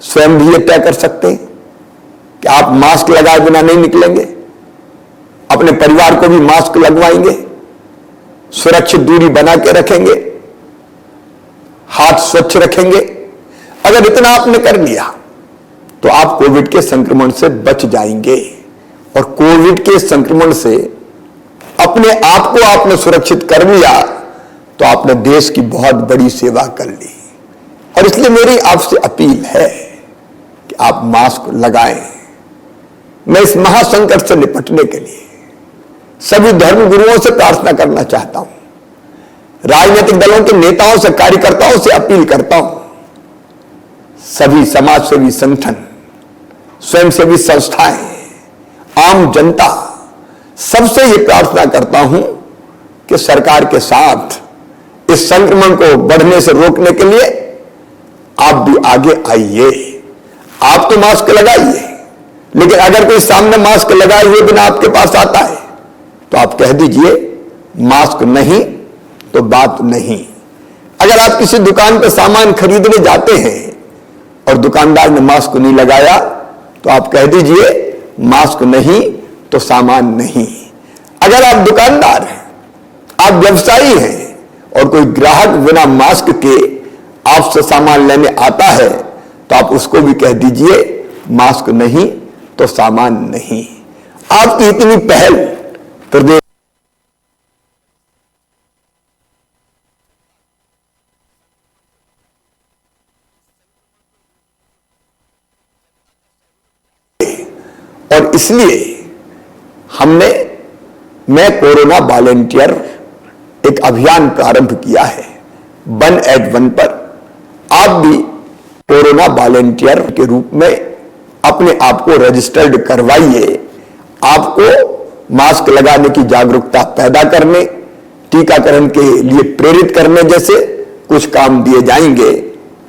स्वयं भी यह तय कर सकते हैं कि आप मास्क लगाए बिना नहीं निकलेंगे? अपने परिवार को भी मास्क लगवाएंगे, सुरक्षित दूरी बना के रखेंगे, हाथ स्वच्छ रखेंगे। अगर इतना आपने कर लिया तो आप कोविड के संक्रमण से बच जाएंगे। और कोविड के संक्रमण से अपने आप को आपने सुरक्षित कर लिया तो आपने देश की बहुत बड़ी सेवा कर ली। और इसलिए मेरी आपसे अपील है कि आप मास्क लगाएं। मैं इस महासंकट से निपटने के लिए सभी धर्मगुरुओं से प्रार्थना करना चाहता हूं। राजनीतिक दलों के नेताओं से, कार्यकर्ताओं से अपील करता हूं। सभी समाजसेवी संगठन, स्वयंसेवी संस्थाएं, आम जनता, सबसे ये प्रार्थना करता हूं कि सरकार के साथ इस संक्रमण को बढ़ने से रोकने के लिए आप भी आगे आइए। आप तो मास्क लगाइए, लेकिन अगर कोई सामने मास्क लगाए हुए बिना आपके पास आता है तो आप कह दीजिए मास्क नहीं तो बात नहीं। अगर आप किसी दुकान पर सामान खरीदने जाते हैं और दुकानदार ने मास्क नहीं लगाया तो आप कह दीजिए मास्क नहीं तो सामान नहीं। अगर आप दुकानदार हैं, आप व्यवसायी हैं और कोई ग्राहक बिना मास्क के आपसे सामान लेने आता है तो आप उसको भी कह दीजिए मास्क नहीं तो सामान नहीं। आपकी इतनी पहल प्रदेश और इसलिए मैं कोरोना वॉलेंटियर एक अभियान प्रारंभ किया है 1@1 पर। आप भी कोरोना वॉलेंटियर के रूप में अपने आप को रजिस्टर्ड करवाइए। आपको मास्क लगाने की जागरूकता पैदा करने, टीकाकरण के लिए प्रेरित करने जैसे कुछ काम दिए जाएंगे।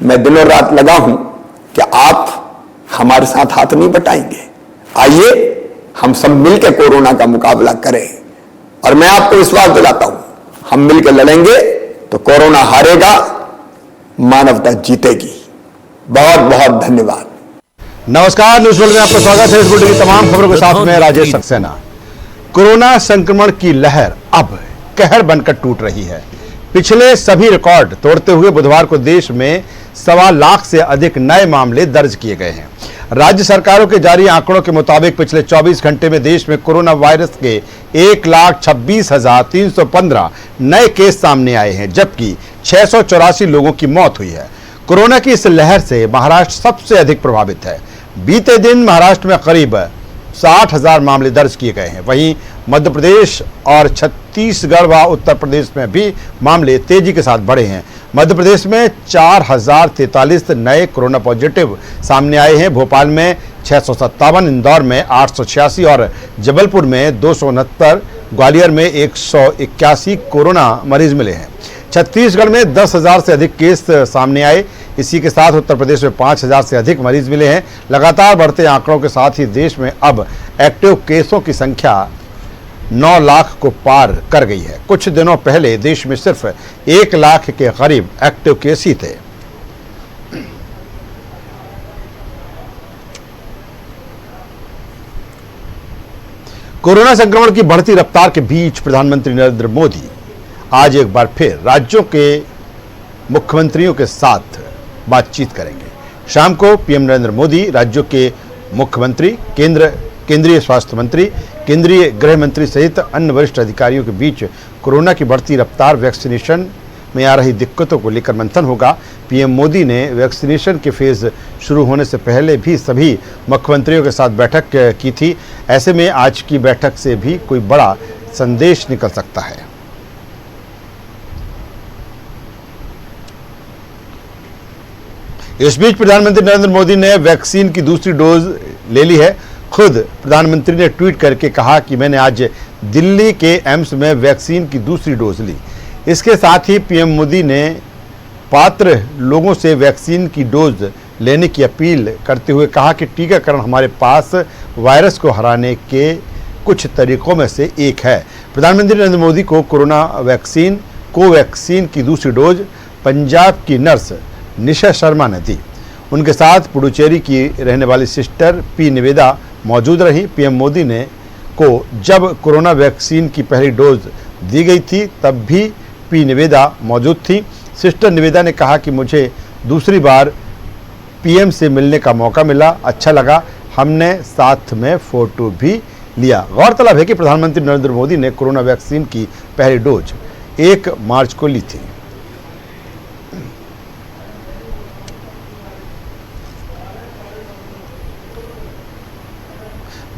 मैं दिनों रात लगा हूं कि आप हमारे साथ हाथ नहीं बटाएंगे। आइए हम सब मिलकर कोरोना का मुकाबला करें और मैं आपको विश्वास दिलाता हूं हम मिलकर लड़ेंगे तो कोरोना हारेगा, मानवता जीतेगी। बहुत बहुत धन्यवाद। नमस्कार, न्यूज़ वर्ल्ड में आपका स्वागत है। इस बुलेटिन की तमाम खबरों के साथ में राजेश सक्सेना। कोरोना संक्रमण की लहर अब कहर बनकर टूट रही है। पिछले सभी रिकॉर्ड तोड़ते हुए बुधवार को देश में 1.25 लाख से अधिक नए मामले दर्ज किए गए हैं। राज्य सरकारों के जारी आंकड़ों के मुताबिक पिछले 24 घंटे में देश में कोरोना वायरस के 1,26,315 नए केस सामने आए हैं, जबकि 684 लोगों की मौत हुई है। कोरोना की इस लहर से महाराष्ट्र सबसे अधिक प्रभावित है। बीते दिन महाराष्ट्र में करीब 60,000 मामले दर्ज किए गए हैं। वहीं मध्य प्रदेश और छत्तीसगढ़ व उत्तर प्रदेश में भी मामले तेजी के साथ बढ़े हैं। मध्य प्रदेश में 4,043 नए कोरोना पॉजिटिव सामने आए हैं। भोपाल में 657, इंदौर में 886 और जबलपुर में 269, ग्वालियर में 181 कोरोना मरीज मिले हैं। छत्तीसगढ़ में 10,000 से अधिक केस सामने आए। इसी के साथ उत्तर प्रदेश में 5,000 से अधिक मरीज मिले हैं। लगातार बढ़ते आंकड़ों के साथ ही देश में अब एक्टिव केसों की संख्या 9 लाख को पार कर गई है। कुछ दिनों पहले देश में सिर्फ 1 लाख के करीब एक्टिव केस ही थे। कोरोना संक्रमण की बढ़ती रफ्तार के बीच प्रधानमंत्री नरेंद्र मोदी आज एक बार फिर राज्यों के मुख्यमंत्रियों के साथ बातचीत करेंगे। शाम को पीएम नरेंद्र मोदी राज्यों के मुख्यमंत्री, केंद्रीय स्वास्थ्य मंत्री, केंद्रीय गृह मंत्री सहित अन्य वरिष्ठ अधिकारियों के बीच कोरोना की बढ़ती रफ्तार, वैक्सीनेशन में आ रही दिक्कतों को लेकर मंथन होगा। पीएम मोदी ने वैक्सीनेशन के फेज शुरू होने से पहले भी सभी मुख्यमंत्रियों के साथ बैठक की थी। ऐसे में आज की बैठक से भी कोई बड़ा संदेश निकल सकता है। इस बीच प्रधानमंत्री नरेंद्र मोदी ने वैक्सीन की दूसरी डोज ले ली है। खुद प्रधानमंत्री ने ट्वीट करके कहा कि मैंने आज दिल्ली के एम्स में वैक्सीन की दूसरी डोज ली। इसके साथ ही पीएम मोदी ने पात्र लोगों से वैक्सीन की डोज लेने की अपील करते हुए कहा कि टीकाकरण हमारे पास वायरस को हराने के कुछ तरीकों में से एक है। प्रधानमंत्री नरेंद्र मोदी को कोरोना वैक्सीन कोवैक्सीन की दूसरी डोज पंजाब की नर्स निशा शर्मा ने दी। उनके साथ पुडुचेरी की रहने वाली सिस्टर पी निवेदा मौजूद रही। पीएम मोदी ने को जब कोरोना वैक्सीन की पहली डोज दी गई थी तब भी पी निवेदा मौजूद थी। सिस्टर निवेदा ने कहा कि मुझे दूसरी बार पीएम से मिलने का मौका मिला, अच्छा लगा, हमने साथ में फोटो भी लिया। गौरतलब है कि प्रधानमंत्री नरेंद्र मोदी ने कोरोना वैक्सीन की पहली डोज 1 मार्च को ली थी।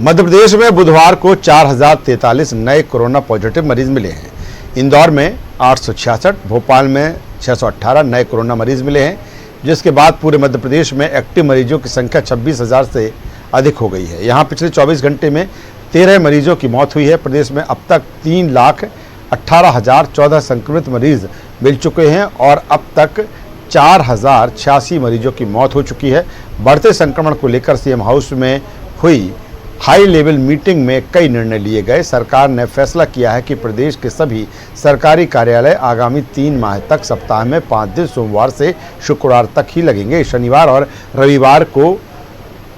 मध्य प्रदेश में बुधवार को 4,043 नए कोरोना पॉजिटिव मरीज मिले हैं। इंदौर में 866, भोपाल में 618 नए कोरोना मरीज मिले हैं, जिसके बाद पूरे मध्य प्रदेश में एक्टिव मरीजों की संख्या 26,000 से अधिक हो गई है। यहाँ पिछले 24 घंटे में 13 मरीजों की मौत हुई है। प्रदेश में अब तक 3,18,014 संक्रमित मरीज मिल चुके हैं और अब तक 4,086 मरीजों की मौत हो चुकी है। बढ़ते संक्रमण को लेकर सीएम हाउस में हुई हाई लेवल मीटिंग में कई निर्णय लिए गए। सरकार ने फैसला किया है कि प्रदेश के सभी सरकारी कार्यालय आगामी 3 माह तक सप्ताह में 5 दिन सोमवार से शुक्रवार तक ही लगेंगे। शनिवार और रविवार को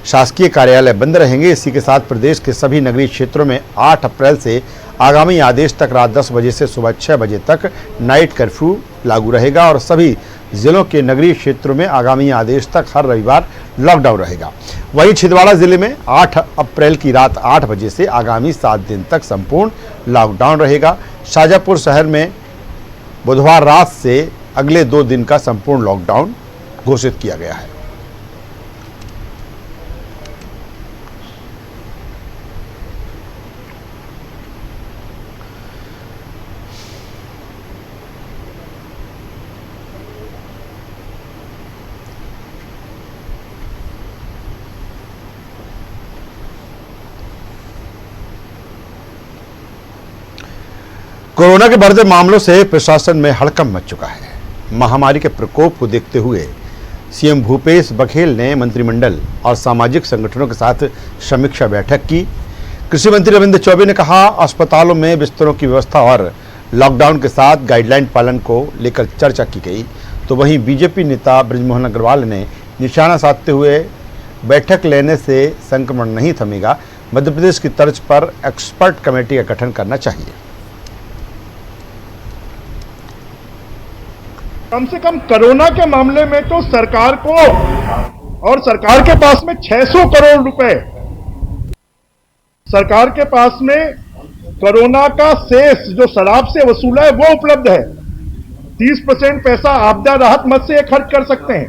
शासकीय कार्यालय बंद रहेंगे। इसी के साथ प्रदेश के सभी नगरीय क्षेत्रों में 8 अप्रैल से आगामी आदेश तक रात 10 बजे से सुबह 6 बजे तक नाइट कर्फ्यू लागू रहेगा और सभी जिलों के नगरीय क्षेत्रों में आगामी आदेश तक हर रविवार लॉकडाउन रहेगा। वहीं छिंदवाड़ा जिले में 8 अप्रैल की रात 8 बजे से आगामी 7 दिन तक संपूर्ण लॉकडाउन रहेगा। शाजापुर शहर में बुधवार रात से अगले 2 दिन का संपूर्ण लॉकडाउन घोषित किया गया है। कोरोना के बढ़ते मामलों से प्रशासन में हड़कंप मच चुका है। महामारी के प्रकोप को देखते हुए सीएम भूपेश बघेल ने मंत्रिमंडल और सामाजिक संगठनों के साथ समीक्षा बैठक की। कृषि मंत्री रविंद्र चौबे ने कहा, अस्पतालों में बिस्तरों की व्यवस्था और लॉकडाउन के साथ गाइडलाइन पालन को लेकर चर्चा की गई, तो वहीं बीजेपी नेता बृजमोहन अग्रवाल ने निशाना साधते हुए बैठक लेने से संक्रमण नहीं थमेगा, मध्य प्रदेश की तर्ज पर एक्सपर्ट कमेटी का गठन करना चाहिए। कम से कम कोरोना के मामले में तो सरकार को और सरकार के पास में 600 करोड़ रुपए, सरकार के पास में कोरोना का शेष जो शराब से वसूला है वो उपलब्ध है। 30% पैसा आपदा राहत मद से खर्च कर सकते हैं,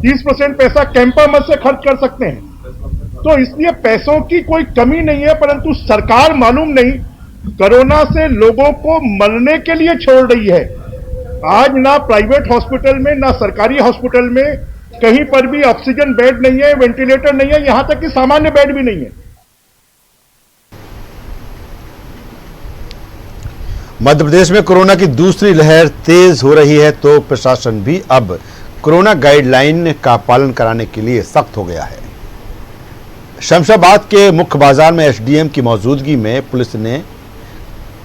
30% पैसा कैंपा मद से खर्च कर सकते हैं। तो इसलिए पैसों की कोई कमी नहीं है, परंतु सरकार मालूम नहीं कोरोना से लोगों को मरने के लिए छोड़ रही है। आज ना प्राइवेट हॉस्पिटल में ना सरकारी हॉस्पिटल में कहीं पर भी ऑक्सीजन बेड नहीं है, वेंटिलेटर नहीं है, यहां तक कि सामान्य बेड भी नहीं है। मध्य प्रदेश में कोरोना की दूसरी लहर तेज हो रही है, तो प्रशासन भी अब कोरोना गाइडलाइन का पालन कराने के लिए सख्त हो गया है। शमशाबाद के मुख्य बाजार में एसडीएम की मौजूदगी में पुलिस ने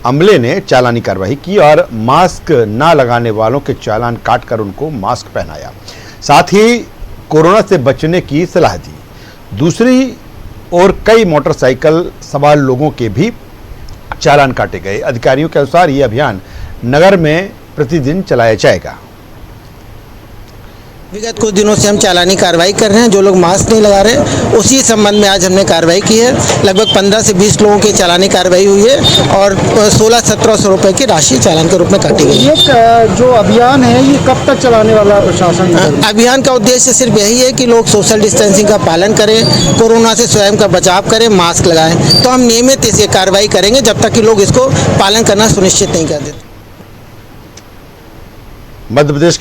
अमले ने चालानी कार्रवाई की और मास्क न लगाने वालों के चालान काटकर उनको मास्क पहनाया, साथ ही कोरोना से बचने की सलाह दी। दूसरी ओर कई मोटरसाइकिल सवार लोगों के भी चालान काटे गए। अधिकारियों के अनुसार ये अभियान नगर में प्रतिदिन चलाया जाएगा। विगत कुछ दिनों से हम चालानी कार्रवाई कर रहे हैं। जो लोग मास्क नहीं लगा रहे, उसी संबंध में आज हमने कार्रवाई की है। लगभग 15 से 20 लोगों की चालानी कार्रवाई हुई है और 1600-1700 रुपए की राशि चालान के रूप में काटी गई है। ये जो अभियान है ये कब तक चलाने वाला है प्रशासन? अभियान का उद्देश्य सिर्फ यही है कि लोग सोशल डिस्टेंसिंग का पालन करें, कोरोना से स्वयं का बचाव करें, मास्क लगाएं। तो हम नियमित इसे कार्रवाई करेंगे जब तक कि लोग इसको पालन करना सुनिश्चित नहीं कर देते। मध्य प्रदेश के